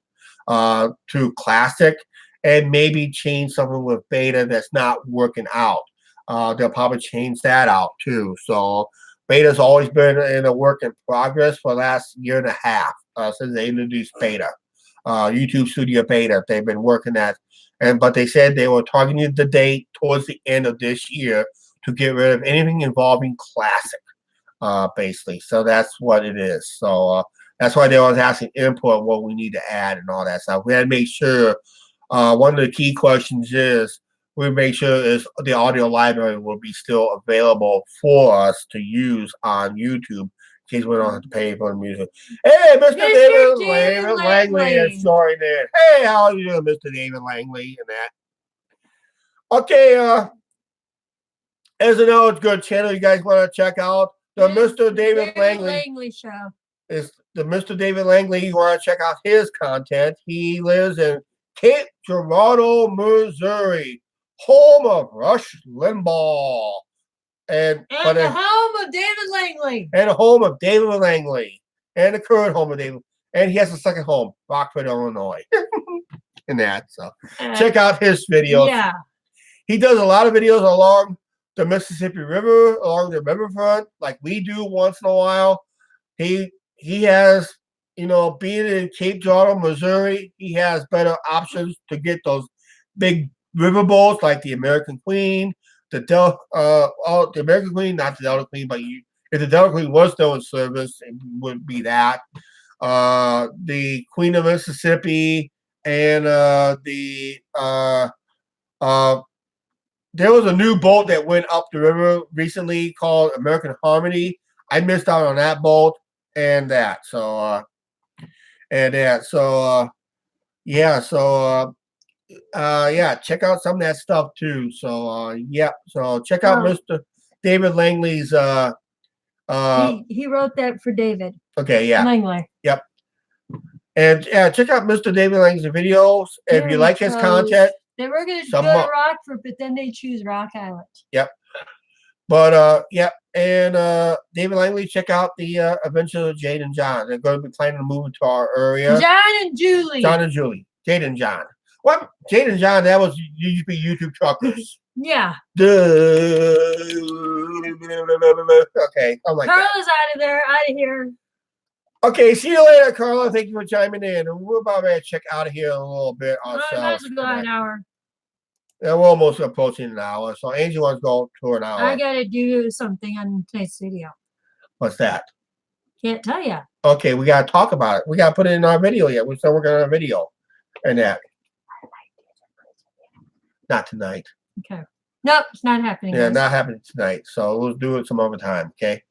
to classic, and maybe change something with beta that's not working out. They'll probably change that out too. So beta's always been in a work in progress for the last year and a half since they introduced beta. YouTube Studio Beta, they've been working at, but they said they were targeting the date towards the end of this year to get rid of anything involving classic, basically. So that's what it is. So that's why they was asking input what we need to add and all that stuff. We had to make sure. One of the key questions is we make sure is the audio library will be still available for us to use on YouTube in case we don't have to pay for the music. Hey, Mr. David Langley is joining in. Hey, how are you doing, Mr. David Langley? And that. Okay, as you know, it's a good channel you guys want to check out. The Mr. David Langley show. Is the Mr. David Langley. You want to check out his content. He lives in Cape Girardeau, Missouri, home of Rush Limbaugh. And the home of David Langley. And the home of David Langley. And the current home of David. And he has a second home, Rockford, Illinois. And that. So check out his videos. Yeah. He does a lot of videos along the Mississippi River, along the riverfront, like we do once in a while. He has, you know, being in Cape Girardeau, Missouri, he has better options to get those big river boats like the American Queen, the American Queen, not the Delta Queen, but if the Delta Queen was still in service, it would be that. The Queen of Mississippi, and there was a new boat that went up the river recently called American Harmony. I missed out on that boat and that. So yeah. Check out some of that stuff too. So yeah. So check out Mr. David Langley's. He wrote that for David. Okay. Yeah. Langley. Yep. And check out Mr. David Langley's videos. If you like his content. They were going to go to Rockford, but then they choose Rock Island. Yep. But yeah, and David Langley, check out the Adventures of Jade and John. They're going to be planning to move into our area. John and Julie. Jade and John. What? Jade and John? That was used to be YouTube truckers. Yeah. Okay. Oh my God. Carla's out of there. Out of here. Okay, see you later, Carla. Thank you for chiming in. And we're about to check out of here in a little bit ourselves. That's about an hour. Yeah, we're almost approaching an hour. So Angie wants to go to an hour. I got to do something on tonight's video. What's that? Can't tell you. Okay, we got to talk about it. We got to put it in our video yet. We're still working on a video. And that. Not tonight. Okay. Nope, it's not happening. Yeah, not happening tonight. So we'll do it some other time, okay?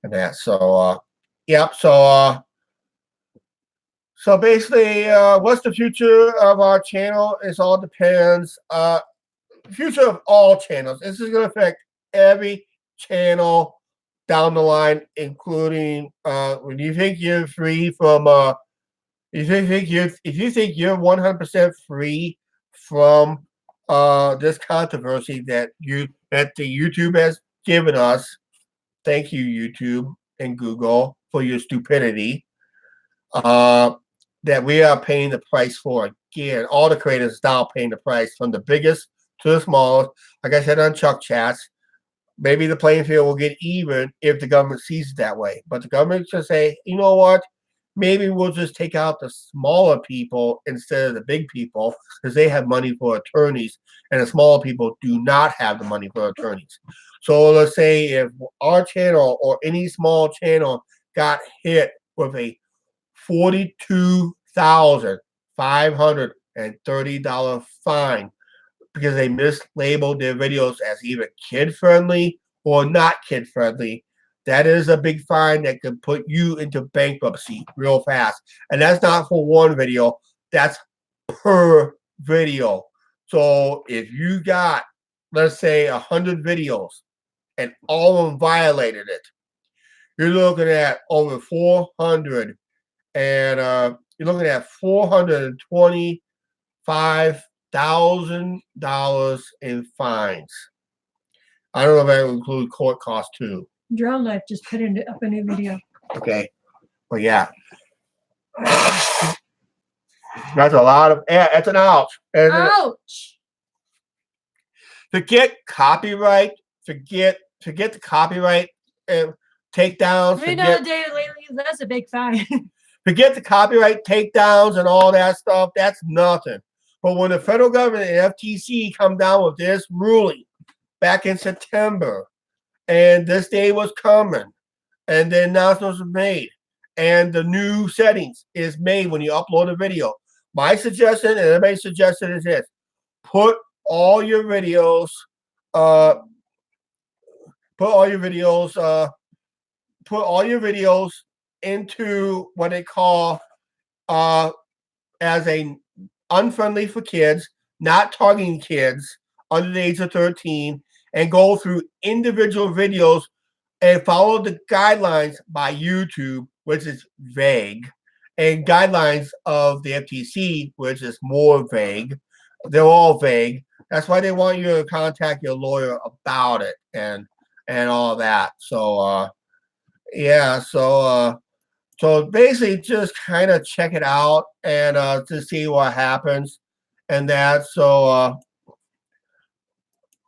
And that. So, yep. So basically, what's the future of our channel? It all depends. Future of all channels. This is going to affect every channel down the line, including when you think you're free from if you think you're 100% free from this controversy that the YouTube has given us. Thank you, YouTube and Google, for your stupidity. That we are paying the price for. Again, all the creators now paying the price, from the biggest to the smallest. Like I said on Chuck Chats, maybe the playing field will get even if the government sees it that way. But the government should say, you know what? Maybe we'll just take out the smaller people instead of the big people, because they have money for attorneys, and the smaller people do not have the money for attorneys. So let's say if our channel or any small channel got hit with a $42,530 fine because they mislabeled their videos as either kid-friendly or not kid-friendly, that is a big fine that could put you into bankruptcy real fast. And that's not for one video. That's per video. So if you got, let's say, 100 videos and all of them violated it, you're looking at over 400, and you're looking at $425,000 in fines. I don't know if that will include court costs too. Drone Life just put up a new video. Okay, but yeah, that's a lot of. Yeah, it's an ouch. And Ouch! forget copyright. Forget the copyright takedowns. We know David lately. That's a big fine. Forget the copyright takedowns and all that stuff. That's nothing. But when the federal government and FTC come down with this ruling back in September, and this day was coming, and the announcement was made, and the new settings is made when you upload a video. My suggestion, and everybody's suggestion, is this: put all your videos, into what they call as a unfriendly for kids, not targeting kids under the age of 13, and go through individual videos and follow the guidelines by YouTube, which is vague, and guidelines of the FTC, which is more vague. They're all vague. That's why they want you to contact your lawyer about it and all that. So yeah, so basically just kind of check it out and to see what happens and that. So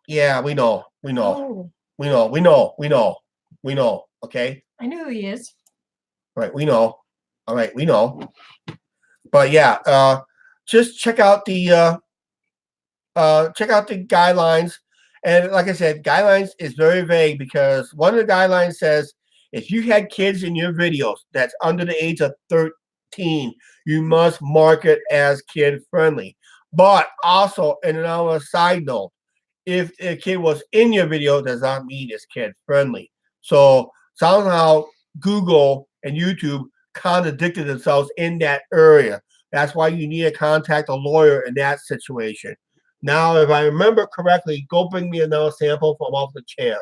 yeah, we know. Oh, Okay. I know who he is. Right, we know. All right, we know. But yeah, just check out the guidelines. And like I said, guidelines is very vague because one of the guidelines says if you had kids in your videos that's under the age of 13, you must mark it as kid friendly. But also, in another side note, if a kid was in your video, does not mean it's kid friendly. So somehow Google and YouTube contradicted themselves in that area. That's why you need to contact a lawyer in that situation. Now, if I remember correctly, go bring me another sample from off the chair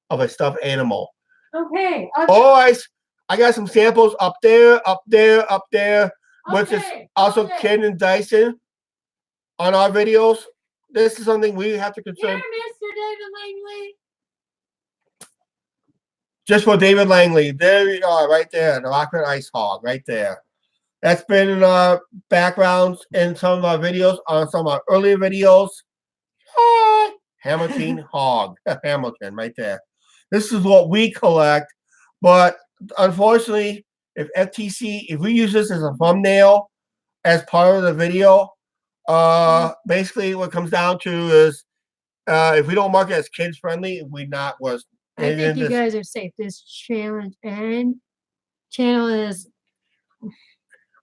of a stuffed animal. Okay. Oh, I got some samples up there, which is also Ken and Dyson on our videos. This is something we have to concern. Here, Mr. David Langley. Just for David Langley. There you are, right there. The Rockford Ice Hog, right there. That's been in our backgrounds in some of our videos, on some of our earlier videos. Hamilton Hog. Hamilton, right there. This is what we collect. But unfortunately, if we use this as a thumbnail as part of the video, basically what it comes down to is if we don't mark it as kids friendly, I think you guys are safe. This channel is.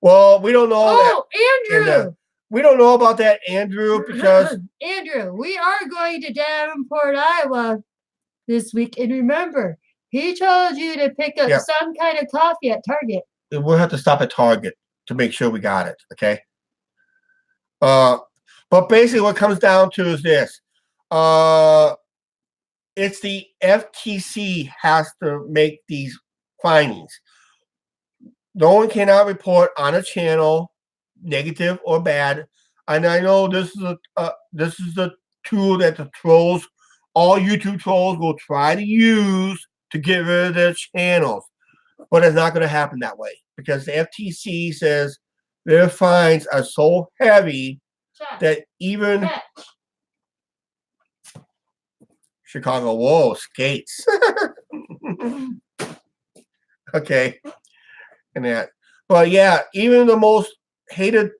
Well, we don't know. Oh, Andrew! We don't know about that, Andrew, because Andrew, we are going to Davenport, Iowa this week, and remember, he told you to pick up some kind of coffee at Target. We'll have to stop at Target to make sure we got it. Okay. But basically, what it comes down to is this: it's the FTC has to make these findings. No one cannot report on a channel, negative or bad. And I know this is the tool that the trolls, all YouTube trolls, will try to use to get rid of their channels, but it's not going to happen that way because the FTC says their fines are so heavy that even Chicago, whoa, skates. Okay. And that, but yeah, even our most hated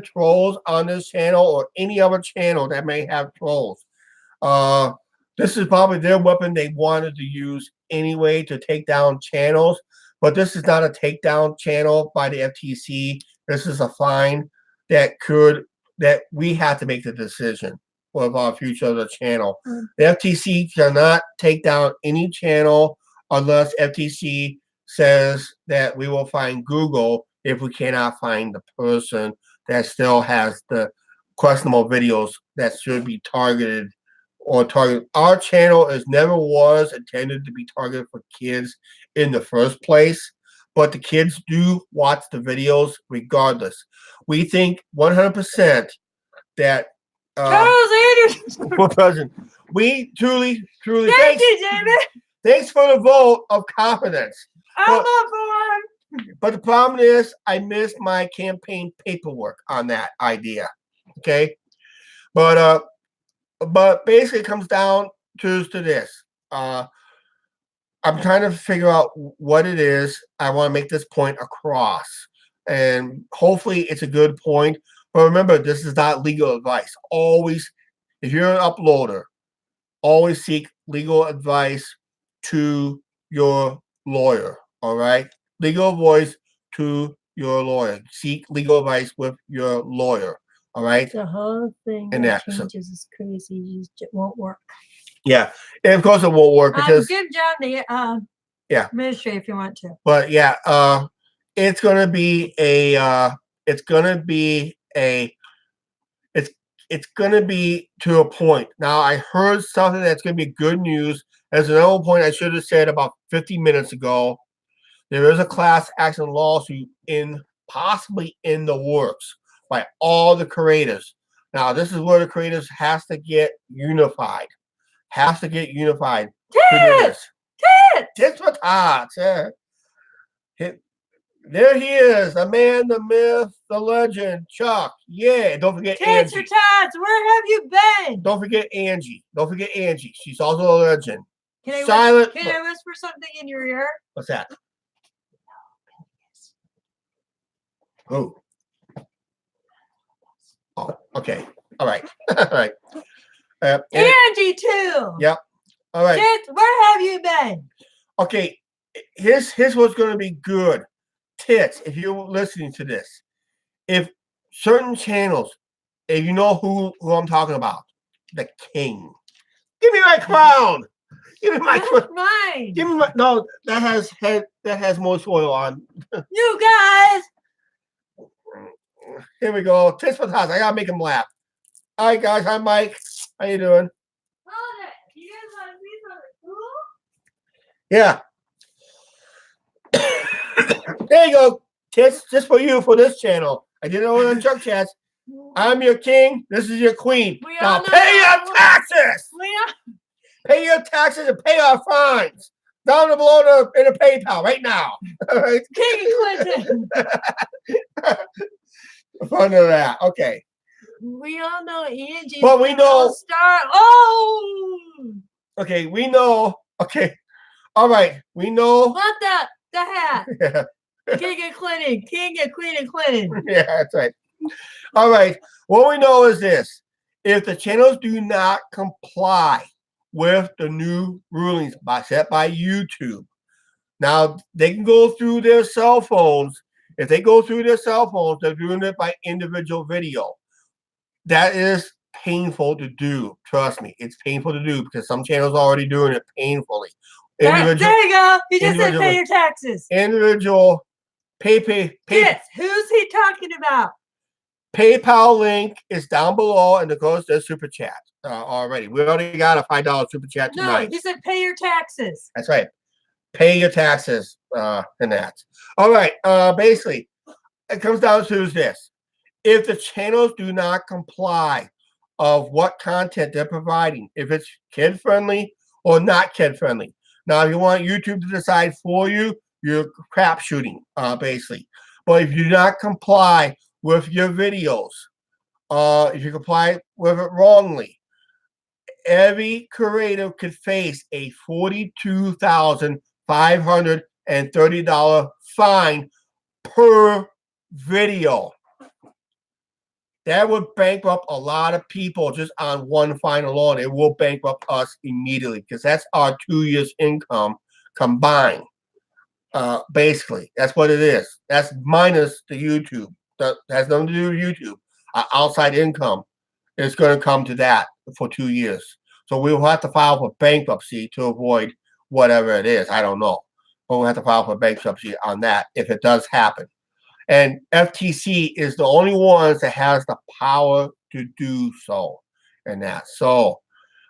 trolls on this channel or any other channel that may have trolls, this is probably their weapon they wanted to use anyway to take down channels. But this is not a takedown channel by the FTC. This is a fine that we have to make the decision of our future of the channel. The FTC cannot take down any channel unless FTC says that we will find Google if we cannot find the person that still has the questionable videos that should be targeted or targeted. Our channel never was intended to be targeted for kids in the first place, but the kids do watch the videos regardless. We think 100% that Charles Anderson. for president. We truly Thank thanks, you, David. thanks for the vote of confidence. I'm up for him. But the problem is, I missed my campaign paperwork on that idea. Okay, but basically, it comes down to this. I'm trying to figure out what it is. I want to make this point across, and hopefully, it's a good point. But remember, this is not legal advice. Always, if you're an uploader, always seek legal advice to your lawyer. All right, legal advice to your lawyer. Seek legal advice with your lawyer. All right. The whole thing And that that, so- changes is crazy. It won't work. Yeah, and of course it won't work because Give John the yeah. administrator if you want to. But yeah, it's gonna be a it's gonna be a it's gonna be to a point. Now I heard something that's gonna be good news. As another point I should have said about 50 minutes ago. There is a class action lawsuit possibly in the works by all the creators. Now this is where the creators has to get unified. Has to get unified to do this. Tits for tots. Yeah. There he is, the man, the myth, the legend, Chuck. Yeah, don't forget Tits Angie. or tots, where have you been? Don't forget Angie. Don't forget Angie. She's also a legend. Can Silent. I whisper something in your ear? What's that? Oh. Oh, okay. All right. All right. Angie too. Yep. All right. Tits, where have you been? Okay. Here's what's going to be good. Tits, if you're listening to this, if certain channels, if you know who I'm talking about, the king. Give me my crown. Give me my crown. Mine. Give me my no. That has more soil on. You guys. Here we go. Tits for tots. I gotta make him laugh. All right, guys. Hi, Mike. How you doing? Hold it. You guys want to see something cool? Yeah. There you go. Tits, just for you for this channel. I did it on Chuck Chats. I'm your king. This is your queen. We Now all know pay your that. taxes. Pay your taxes and pay our fines. Down below in the PayPal right now. All right. King Clinton. Fun of that. Okay. We all know Angie's But we know. star. Oh. Okay, we know. Okay. All right. We know. What the hat? Yeah. King of Clinton. King and Queen of Clinton. Yeah, that's right. All right. What we know is this. If the channels do not comply with the new rulings set by YouTube, now they can go through their cell phones. If they go through their cell phones, they're doing it by individual video. That is painful to do. Trust me. It's painful to do because some channels are already doing it painfully. There you go. You just said pay your taxes. Individual pay. Yes. Who's he talking about? PayPal link is down below, and of course there's super chat already. We already got a $5 super chat tonight. No, he said pay your taxes. That's right. Pay your taxes and that. All right. Basically, it comes down to this. If the channels do not comply of what content they're providing, if it's kid-friendly or not kid-friendly. Now, if you want YouTube to decide for you, you're crap shooting, basically. But if you do not comply with your videos, if you comply with it wrongly, every creator could face a $42,530 fine per video. That would bankrupt a lot of people just on one fine alone. It will bankrupt us immediately because that's our 2 years' income combined. Basically, that's what it is. That's minus the YouTube. That has nothing to do with YouTube. Our outside income is going to come to that for 2 years. So we will have to file for bankruptcy to avoid whatever it is. I don't know. But we'll have to file for bankruptcy on that if it does happen. And FTC is the only ones that has the power to do so. And that. So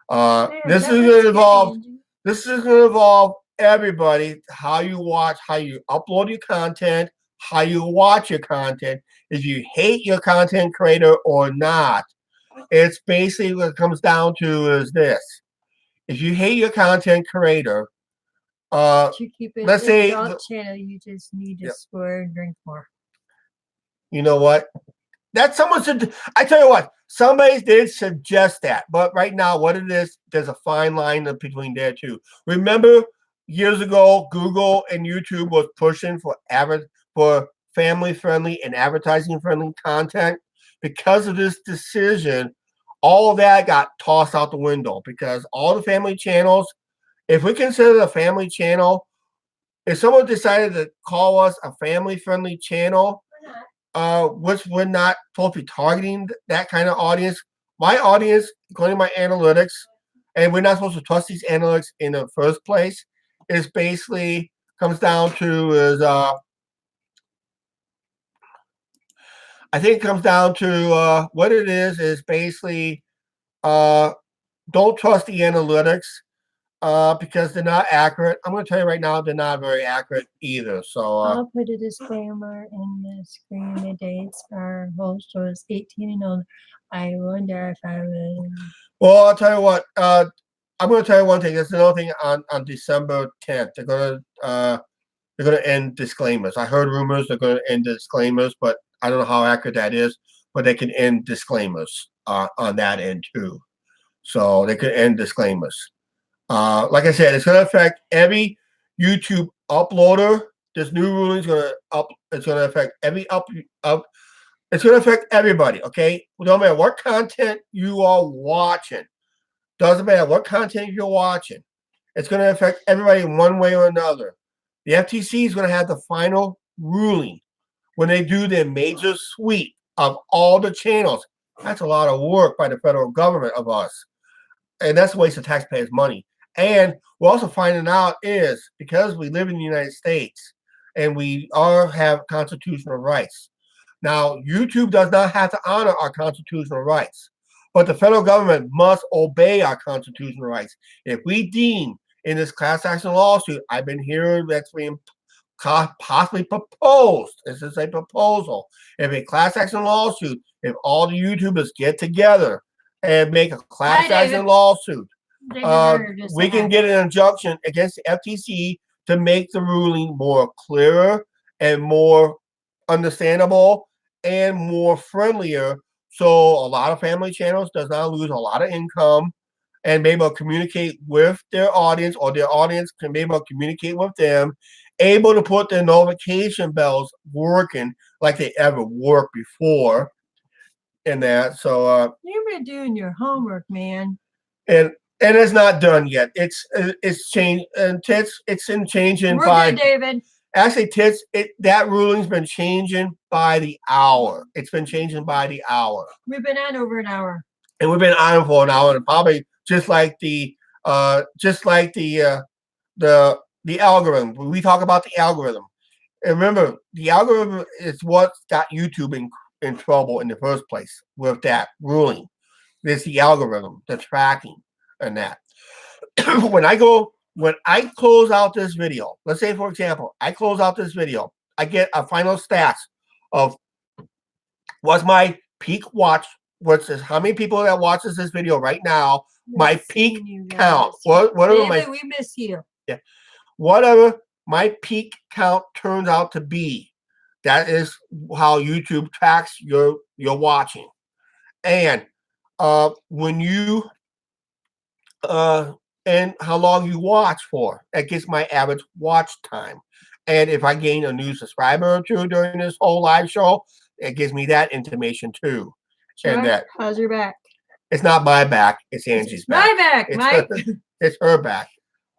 this is going to involve. This is going to involve everybody. How you watch, how you upload your content, how you watch your content. If you hate your content creator or not, It's basically what it comes down to is this. If you hate your content creator, To keep it let's say, adult channel, you just need to swear and drink more. You know what? That someone said, I tell you what, somebody did suggest that, but right now, what it is, there's a fine line between there too. Remember, years ago, Google and YouTube was pushing for family-friendly and advertising-friendly content. Because of this decision, all of that got tossed out the window because all the family channels, if we consider a family channel, if someone decided to call us a family-friendly channel, which we're not supposed to be targeting that kind of audience. My audience, according to my analytics, and we're not supposed to trust these analytics in the first place, is basically comes down to is I think it comes down to what it is basically don't trust the analytics because they're not accurate. I'm going to tell you right now, they're not very accurate either. So I'll put a disclaimer in the screen. The dates are host was 18 and older. I wonder if I would. Well, I'll tell you what. I'm going to tell you one thing. There's another thing on December 10th. They're going to end disclaimers. I heard rumors they're going to end disclaimers, but I don't know how accurate that is. But they can end disclaimers on that end too. So they could end disclaimers. Like I said, it's going to affect every YouTube uploader. This new ruling is going to It's going to affect It's going to affect everybody. Okay, no matter what content you are watching. Doesn't matter what content you're watching. It's going to affect everybody in one way or another. The FTC is going to have the final ruling when they do their major sweep of all the channels. That's a lot of work by the federal government of us. And that's a waste of taxpayers' money. And we're also finding out is because we live in the United States and we have constitutional rights. Now, YouTube does not have to honor our constitutional rights. But the federal government must obey our constitutional rights. If we deem in this class action lawsuit, I've been hearing that's being possibly proposed. This is a proposal. If a class action lawsuit, if all the YouTubers get together and make a class action lawsuit, we can get an injunction against the FTC to make the ruling more clearer and more understandable and more friendlier. So a lot of family channels does not lose a lot of income and be able to communicate with their audience, or their audience can be able to communicate with them, able to put their notification bells working like they ever worked before in that. So you've been doing your homework, man. And it's not done yet. It's changed and it's in changing by David. Actually, that ruling's been changing by the hour. It's been changing by the hour. We've been on over an hour. And we've been on for an hour, and probably just like the algorithm. When we talk about the algorithm, and remember, the algorithm is what got YouTube in trouble in the first place with that ruling. It's the algorithm, the tracking, and that. When I close out this video, let's say, for example, I close out this video, I get a final stats of what's my peak watch, how many people that watches this video right now, my peak count. Whatever David, we miss you. Yeah. Whatever my peak count turns out to be, that is how YouTube tracks your watching. And when you and how long you watch for. That gets my average watch time. And if I gain a new subscriber or two during this whole live show, it gives me that information too. Sure. And that how's your back? It's not my back, it's Angie's back. My back, Mike. It's her back.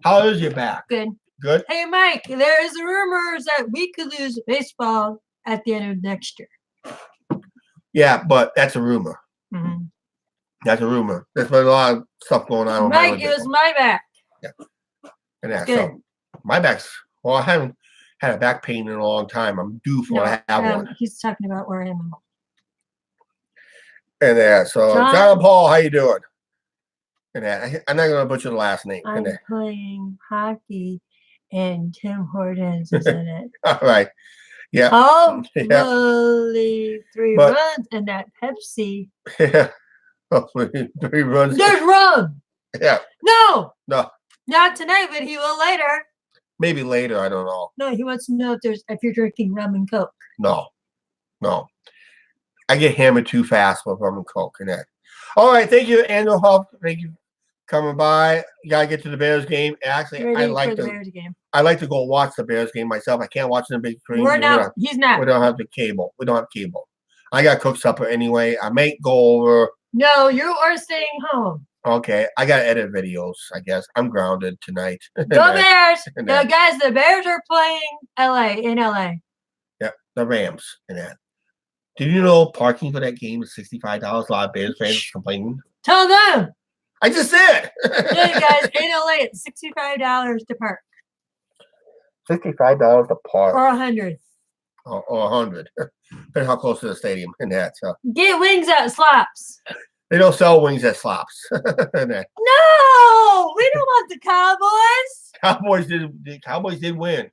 How is your back? Good. Good. Hey, Mike, there's rumors that we could lose baseball at the end of next year. Yeah, but that's a rumor. Mm-hmm. That's a rumor. There's been a lot of stuff going on. Mike, it was my back. Yeah. And that's so my back's, well, I haven't had a back pain in a long time. I'm due for to have one. He's talking about where I am. And that, so John Paul, how you doing? And that, I'm not going to butcher the last name. I'm playing hockey, and Tim Hortons is in it. All right. Yeah. Hopefully 3 runs, and that Pepsi. Yeah. He runs. There's rum. Yeah. No. No. Not tonight, but he will later. Maybe later. I don't know. No, he wants to know if you're drinking rum and coke. No. I get hammered too fast with rum and coke and that. All right. Thank you, Andrew Huff. Thank you for coming by. You gotta get to the Bears game. Actually, I like the Bears game. I like to go watch the Bears game myself. I can't watch it in the big screen. He's not. We don't have the cable. We don't have cable. I got cooked supper anyway. I may go over. No, you are staying home. Okay, I gotta edit videos. I guess I'm grounded tonight. Go Bears! The Bears are playing in LA. Yeah, the Rams and that. Did you know parking for that game is $65? A lot of Bears fans complaining. Tell them. I just said. Yeah, guys, in LA, it's $65 to park. $65 to park. Or $100. Or $100. Depending how close to the stadium and that. So. Get wings at Slops. They don't sell wings at Slops. No, we don't want the Cowboys. The Cowboys did win.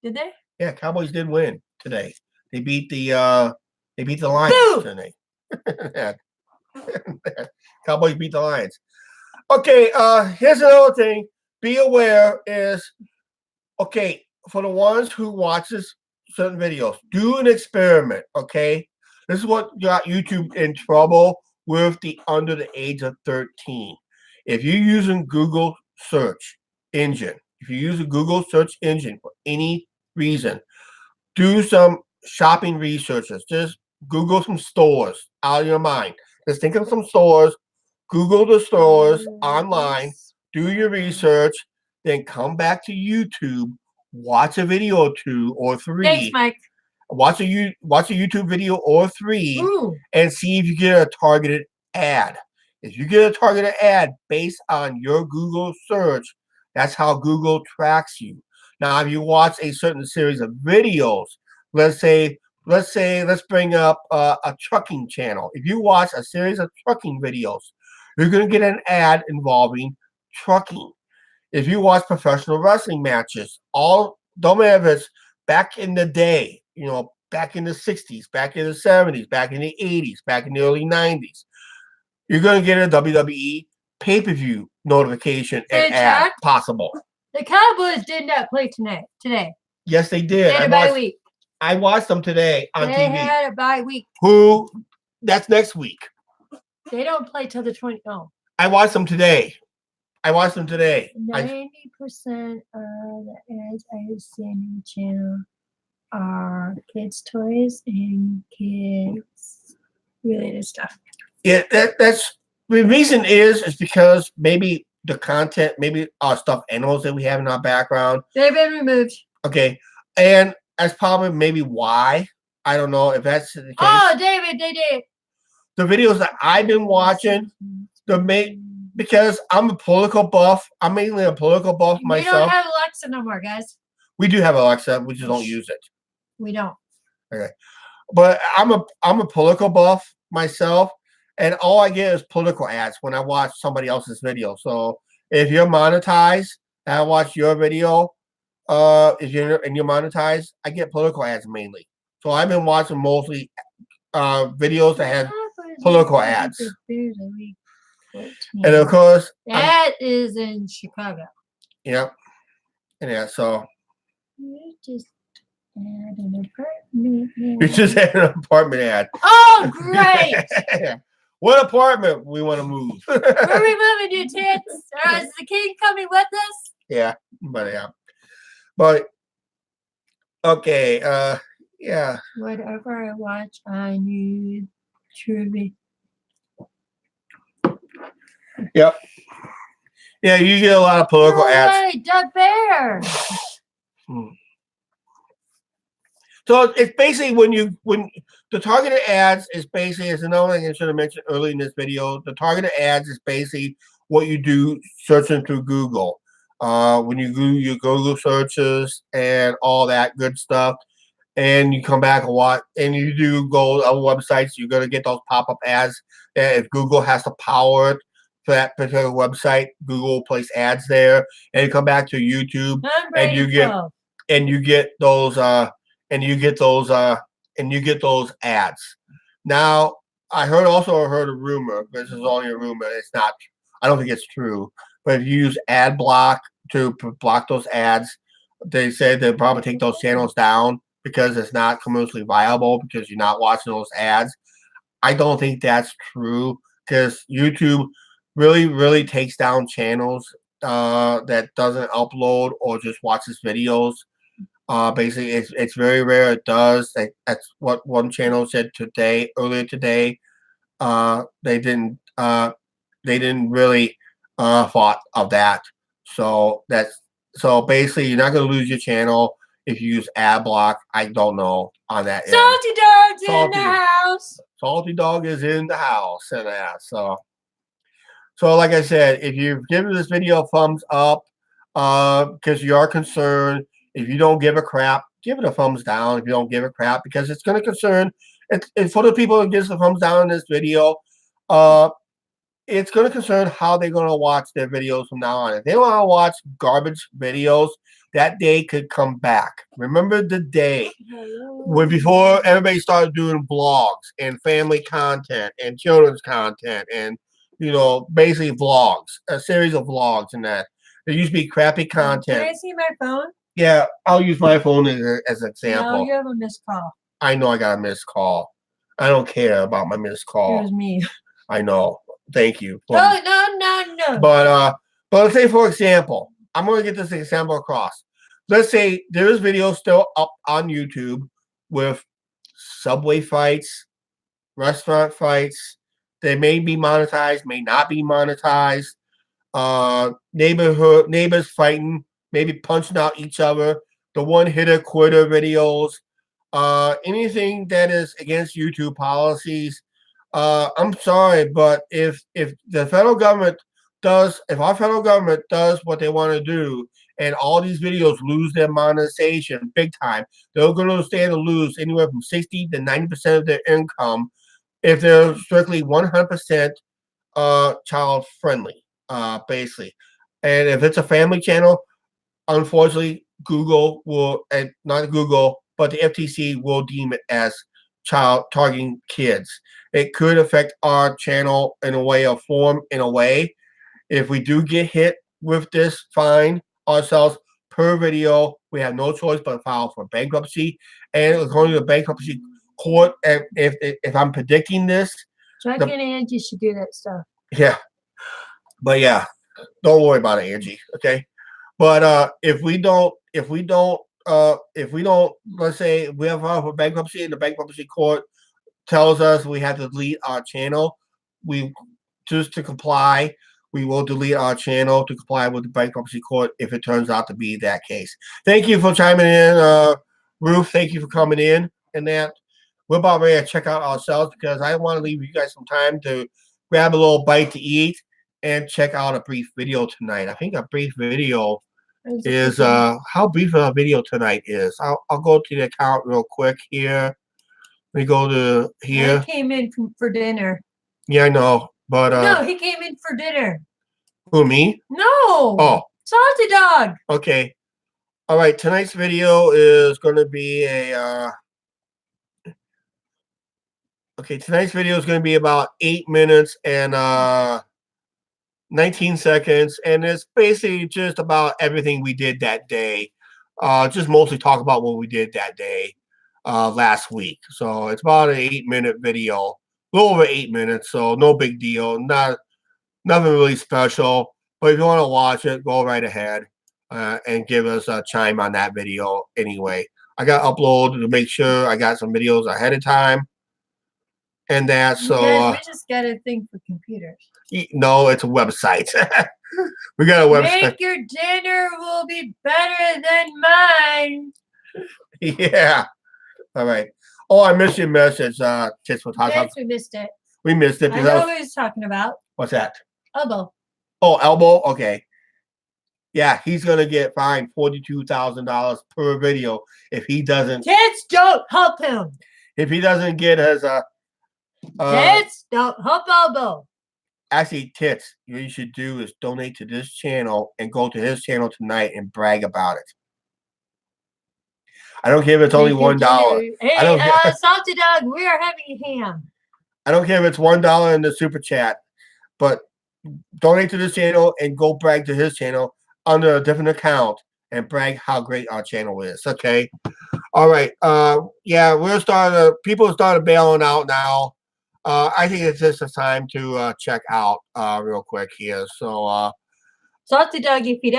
Did they? Yeah, Cowboys did win today. They beat the Lions today. Cowboys beat the Lions. Okay, here's another thing. Be aware is okay for the ones who watches certain videos. Do an experiment. Okay, this is what got YouTube in trouble with the under the age of 13. If you're using Google search engine, if you use a Google search engine for any reason, do some shopping researches. Just Google some stores out of your mind. Just think of some stores. Google the stores online. Do your research. Then come back to YouTube. Watch a video or 2 or 3. Thanks, Mike. Watch a YouTube video or 3 and see if you get a targeted ad. If you get a targeted ad based on your Google search, that's how Google tracks you. Now, if you watch a certain series of videos, let's bring up a trucking channel. If you watch a series of trucking videos, you're going to get an ad involving trucking. If you watch professional wrestling matches, don't matter if it's back in the day, back in the 60s, back in the 70s, back in the 80s, back in the early 90s, you're going to get a WWE pay-per-view notification and ad possible. The Cowboys did not play today. Yes, they did. They had a bye week. I watched them today on TV. They had a bye week. That's next week. They don't play till the 20th. Oh. I watched them today. 90% of the ads I see on the channel are kids' toys and kids related stuff. Yeah, that's the reason is because maybe the content, maybe our stuffed animals that we have in our background. They've been removed. Okay. And that's probably maybe why. I don't know if that's the case. Oh, David, they did. The videos that I've been watching, because I'm a political buff. I'm mainly a political buff myself. We don't have Alexa no more, guys. We do have Alexa. We just don't use it. We don't. Okay. But I'm a political buff myself, and all I get is political ads when I watch somebody else's video. So if you're monetized and I watch your video, if you're monetized, I get political ads mainly. So I've been watching mostly videos that have political ads. And of course, that is in Chicago. Yep. Yeah, so You just had an apartment. You just had an apartment ad. Oh, great! What apartment we want to move? Where are we moving, you tits? Is the king coming with us? Yeah. But okay, yeah. Whatever I watch on YouTube. Yep. Yeah, you get a lot of political ads. Right, the bear. So it's basically when the targeted ads is basically, as another thing I should have mentioned earlier in this video, the targeted ads is basically what you do searching through Google. When you do your Google searches and all that good stuff, and you come back and watch, and you do go to other websites, you're gonna get those pop-up ads. And if Google has to power it for that particular website, Google will place ads there, and you come back to YouTube, and you get those ads. Now, I also heard a rumor. This is only a rumor. It's not. I don't think it's true. But if you use ad block to block those ads, they said they'll probably take those channels down because it's not commercially viable because you're not watching those ads. I don't think that's true because YouTube really takes down channels that doesn't upload or just watches videos. Basically, it's very rare it does. That's what one channel said earlier today. They didn't really thought of that. So basically, you're not going to lose your channel if you use ad block. I don't know on that end. Salty Dog's in the house. Salty Dog is in the house and that. So like I said, if you've given this video a thumbs up, because you are concerned, if you don't give a crap, give it a thumbs down. If you don't give a crap, because it's going to concern. It's for the people who gives the thumbs down in this video. It's going to concern how they're going to watch their videos from now on. If they want to watch garbage videos, that day could come back. Remember the day when before everybody started doing vlogs and family content and children's content and basically vlogs, a series of vlogs and that. There used to be crappy content. Can I see my phone? Yeah, I'll use my phone as an example. No, you have a missed call. I know I got a missed call. I don't care about my missed call. It was me. I know. Thank you. No. But let's say, for example, I'm going to get this example across. Let's say there's videos still up on YouTube with subway fights, restaurant fights. They may be monetized, may not be monetized. Neighbors fighting, maybe punching out each other. The one-hitter quitter videos. Anything that is against YouTube policies. I'm sorry, but if our federal government does what they want to do, and all these videos lose their monetization big time, they're going to stand to lose anywhere from 60 to 90% of their income if they're strictly 100% child friendly, basically. And if it's a family channel, unfortunately, Google will, and not Google, but the FTC will deem it as child targeting kids. It could affect our channel in a way of form, in a way. If we do get hit with this fine ourselves per video, we have no choice but to file for bankruptcy. And according to the bankruptcy court, if I'm predicting this, Chuck and Angie should do that stuff. Yeah. But yeah, don't worry about it, Angie. Okay. But if we don't, let's say we have filed for bankruptcy and the bankruptcy court tells us we have to delete our channel, just to comply, we will delete our channel to comply with the bankruptcy court if it turns out to be that case. Thank you for chiming in, Ruth. Thank you for coming in. And that we're about ready to check out ourselves because I want to leave you guys some time to grab a little bite to eat and check out a brief video tonight. I think a brief video is how brief a video tonight is. I'll go to the account real quick here. We go to here. I came in for dinner. Yeah, I know. But no, he came in for dinner. Who, me? No. Oh. Salty Dog. Okay. All right. Tonight's video is going to be a. Okay, tonight's video is going to be about 8 minutes and 19 seconds, and it's basically just about everything we did that day. Just mostly talk about what we did that day last week. So it's about an 8-minute video, a little over 8 minutes, so no big deal, nothing really special. But if you want to watch it, go right ahead and give us a chime on that video anyway. I got uploaded to make sure I got some videos ahead of time. And that, so we just got a thing for computers. No, it's a website. We got a website. Make your dinner will be better than mine. Yeah. All right. Oh, I missed your message. Tits for Yes, we missed it. We missed it. I know what he's talking about. What's that? Elbow. Oh, Elbow. Okay. Yeah, he's gonna get fined $42,000 per video if he doesn't. Tits, don't help him. If he doesn't get his Tits, don't help Elbow. Actually, Tits, what you should do is donate to this channel and go to his channel tonight and brag about it. I don't care if it's only $1. Hey, I don't care. Salty Dog, we are having ham. I don't care if it's $1 in the super chat, but donate to this channel and go brag to his channel under a different account and brag how great our channel is. Okay. All right. Yeah, people started bailing out now. I think it's just a time to check out real quick here. So Salty Dog, if you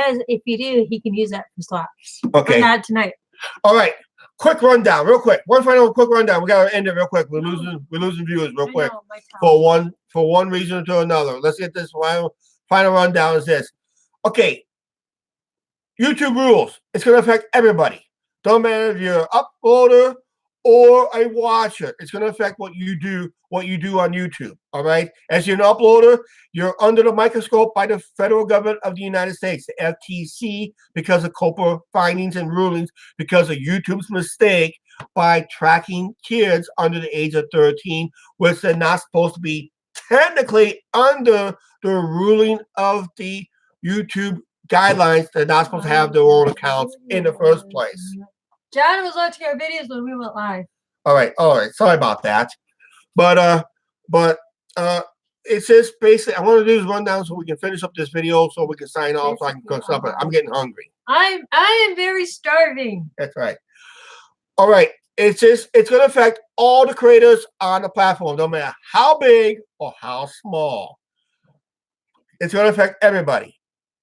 do, he can use that for slaps. Okay. But not tonight. All right. Quick rundown, real quick. One final quick rundown. We gotta end it real quick. We're losing viewers real quick for one reason to another. Let's get this final rundown. Is this okay? YouTube rules. It's gonna affect everybody. Don't matter if you're an uploader or a watcher. It's gonna affect what you do on YouTube. All right. As you're an uploader, you're under the microscope by the federal government of the United States, the FTC, because of COPA findings and rulings, because of YouTube's mistake by tracking kids under the age of 13, which they're not supposed to be technically under the ruling of the YouTube guidelines. They're not supposed to have their own accounts in the first place. John was watching our videos when we went live. All right. Sorry about that. But it's just basically, I want to do this rundown so we can finish up this video so we can sign off so I can cook supper. I'm getting hungry. I am very starving. That's right. All right. It's going to affect all the creators on the platform, no matter how big or how small. It's going to affect everybody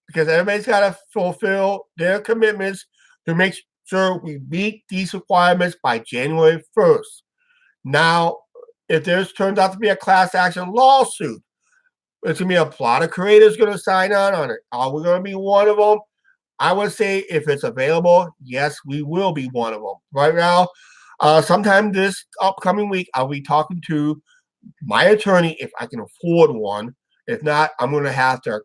because everybody's got to fulfill their commitments to make sure we meet these requirements by January 1st. Now, if there's turns out to be a class action lawsuit, it's going to be a lot of creators going to sign on it. Are we going to be one of them? I would say if it's available, yes, we will be one of them. Right now, sometime this upcoming week, I'll be talking to my attorney if I can afford one. If not, I'm going to have to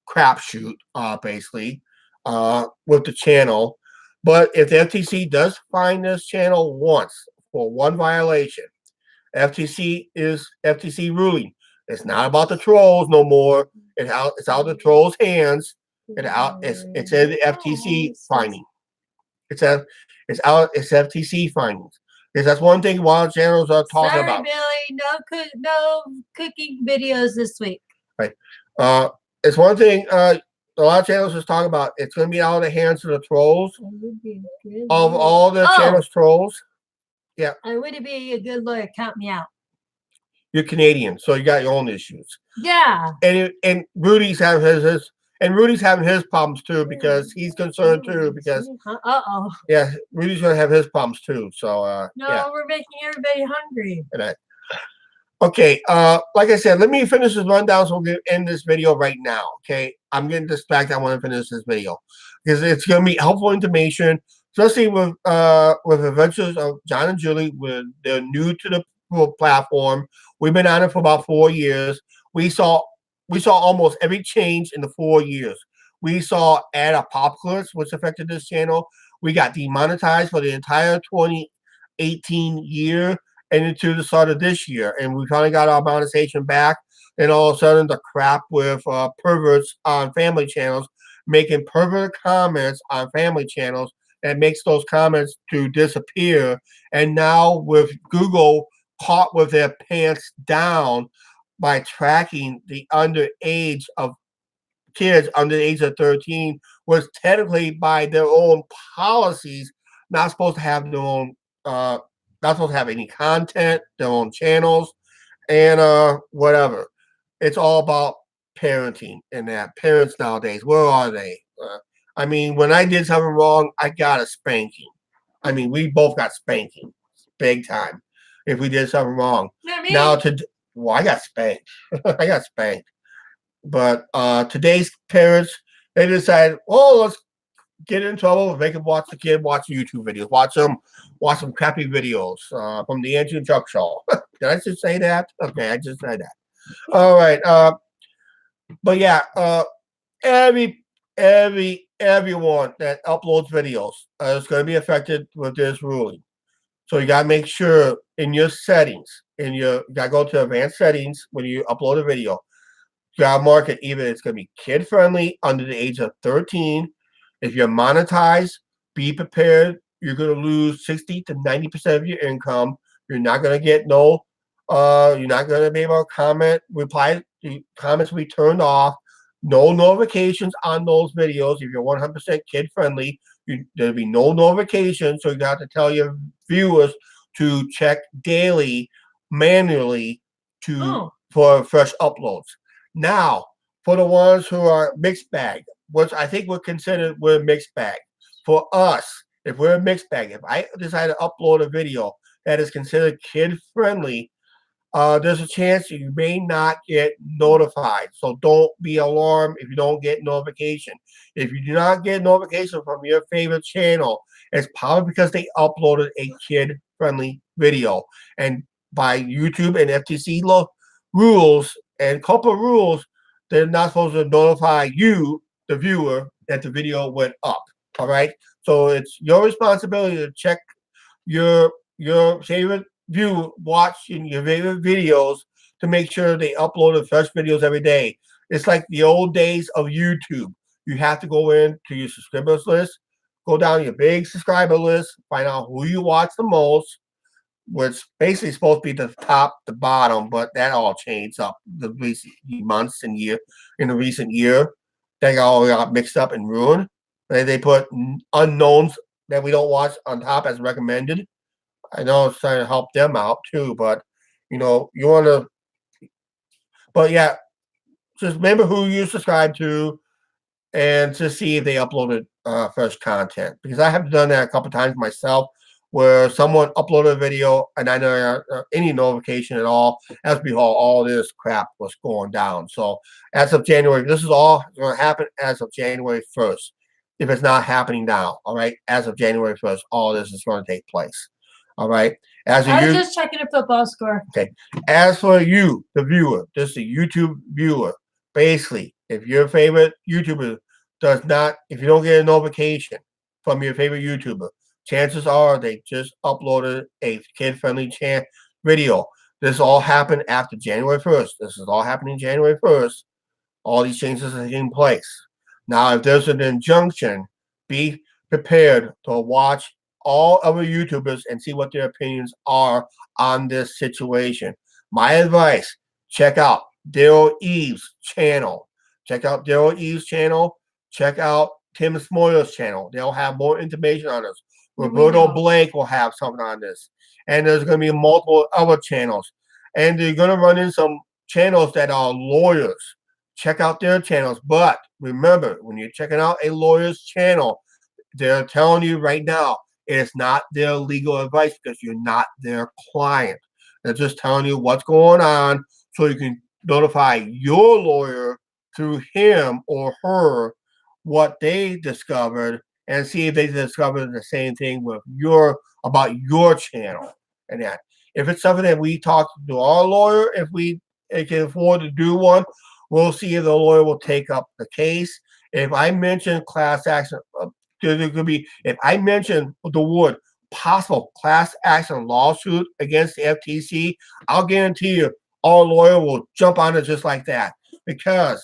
crapshoot, basically, with the channel. But if the FTC does find this channel once for one violation, FTC ruling. It's not about the trolls no more. It's out of the trolls' hands. It's in the FTC finding. It's FTC findings. Because that's one thing wild channels are talking about. Billy, no cooking videos this week. Right. It's one thing a lot of channels is talking about. It's going to be out of the hands of the trolls. Of all the channels trolls. Yeah. Would it be a good lawyer? Count me out. You're Canadian, so you got your own issues. Yeah. And Rudy's having his problems too because he's concerned too because yeah, Rudy's gonna have his problems too. So no, we're making everybody hungry. Okay, like I said, let me finish this rundown so we can end this video right now. Okay, I'm getting distracted. I want to finish this video because it's gonna be helpful information. Especially with Adventures of John and Julie, they're new to the platform. We've been on it for about 4 years. We saw almost every change in the 4 years. We saw ad apocalypse, which affected this channel. We got demonetized for the entire 2018 year and into the start of this year, and we finally got our monetization back. And all of a sudden, the crap with perverts on family channels making pervert comments on family channels. And makes those comments to disappear. And now with Google caught with their pants down by tracking the underage of kids under the age of 13 was technically by their own policies not supposed to have their own not supposed to have any content, their own channels, and whatever. It's all about parenting and that. Parents nowadays, where are they? I mean, when I did something wrong, I got a spanking. I mean, we both got spanking, big time, if we did something wrong. Now, I got spanked. I got spanked. But today's parents, they decided, oh, let's get in trouble, make them watch the kid watch YouTube videos, watch some crappy videos from the Andrew and Chuck show. Did I just say that? Okay, I just said that. All right. But yeah, everyone that uploads videos is going to be affected with this ruling. So you got to make sure in your settings, you got to go to advanced settings when you upload a video. You got to mark it either it's going to be kid friendly under the age of 13. If you're monetized, be prepared. You're going to lose 60 to 90% of your income. You're not going to get no You're not going to be able to comment, reply. The comments will be turned off. No notifications on those videos. If you're 100% kid friendly, there'll be no notifications. So you got to tell your viewers to check daily, manually, for fresh uploads. Now, for the ones who are mixed bag, which I think we're mixed bag. For us, if we're a mixed bag, if I decide to upload a video that is considered kid friendly, there's a chance you may not get notified. So don't be alarmed if you don't get notification. If you do not get notification from your favorite channel, it's probably because they uploaded a kid-friendly video. And by YouTube and FTC rules and COPPA rules, they're not supposed to notify you, the viewer, that the video went up. All right? So it's your responsibility to check your favorite watching your favorite videos to make sure they upload fresh videos every day. It's like the old days of YouTube. You have to go into your subscribers list, go down your big subscriber list, find out who you watch the most, which basically supposed to be the top, the bottom, but that all changed up the recent months and year. In the recent year, they all got mixed up and ruined. They put unknowns that we don't watch on top as recommended. I know it's trying to help them out too, but you want to. But yeah, just remember who you subscribe to, and to see if they uploaded fresh content. Because I have done that a couple times myself, where someone uploaded a video and I never any notification at all. As behold, all this crap was going down. So as of January, this is all going to happen as of January 1st. If it's not happening now, all right, as of January 1st, all this is going to take place. All right. I was just checking a football score. Okay. As for you, the viewer, just the YouTube viewer, basically, if your favorite YouTuber if you don't get a notification from your favorite YouTuber, chances are they just uploaded a kid-friendly video. This all happened after January 1st. This is all happening January 1st. All these changes are taking place. Now, if there's an injunction, be prepared to watch all other YouTubers and see what their opinions are on this situation. My advice, check out Daryl Eves' channel. Check out Daryl Eves' channel. Check out Tim Smoyer's channel. They'll have more information on this. Roberto Blake will have something on this. And there's going to be multiple other channels. And they're going to run in some channels that are lawyers. Check out their channels. But remember, when you're checking out a lawyer's channel, they're telling you right now, it's not their legal advice because you're not their client. They're just telling you what's going on so you can notify your lawyer through him or her what they discovered and see if they discovered the same thing about your channel and that. If it's something that we talk to our lawyer, if we can afford to do one, we'll see if the lawyer will take up the case. If I mention class action, there could be, if I mention the word possible class action lawsuit against the FTC, I'll guarantee you our lawyer will jump on it just like that, because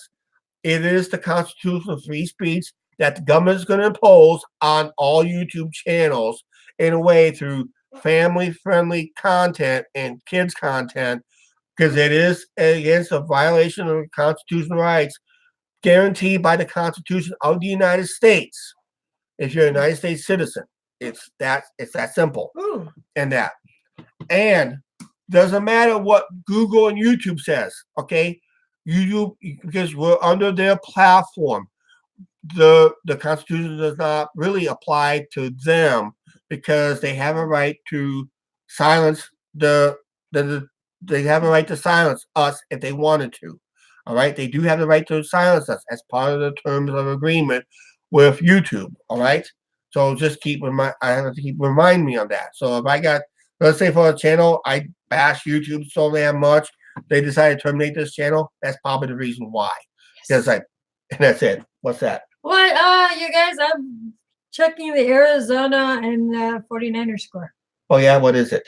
it is the constitutional free speech that the government is going to impose on all YouTube channels in a way through family-friendly content and kids content, because it is against a violation of constitutional rights guaranteed by the Constitution of the United States. If you're a United States citizen, it's that simple. Ooh. And doesn't matter what Google and YouTube says, okay? YouTube, because we're under their platform, the Constitution does not really apply to them because they have a right to silence they have a right to silence us if they wanted to. All right, they do have the right to silence us as part of the terms of agreement with YouTube. All right, so just I have to keep remind me of that. So if I got, let's say for a channel, I bash YouTube so damn much, they decided to terminate this channel. That's probably the reason why. Because and that's it. What's that? What, you guys, I'm checking the Arizona and 49ers score. Oh yeah, what is it?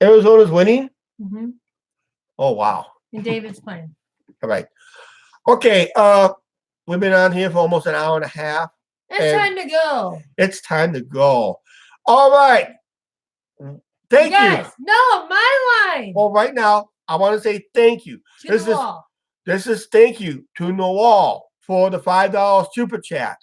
Arizona's winning? Mm-hmm. Oh wow. And David's playing. All right. Okay, we've been on here for almost an hour and a half. It's time to go. It's time to go. All right. Thank Yes. you. No, my line. Well, right now, I want to say thank you. To the wall. This is thank you to Noel for the $5 super chat.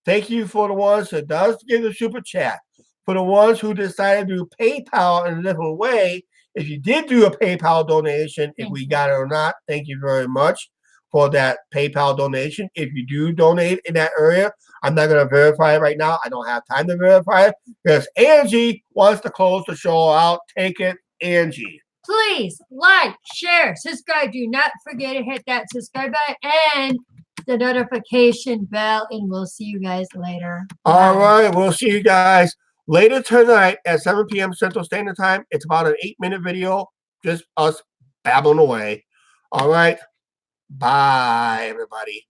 Thank you for the ones that does give the super chat. For the ones who decided to do PayPal in a different way, if you did do a PayPal donation, if we got it or not, thank you very much for that PayPal donation. If you do donate in that area, I'm not going to verify it right now. I don't have time to verify it because Angie wants to close the show out. Take it, Angie. Please like, share, subscribe. Do not forget to hit that subscribe button and the notification bell, and we'll see you guys later. All right. We'll see you guys later tonight at 7 p.m. Central Standard Time. It's about an 8-minute video, just us babbling away. All right. Bye, everybody.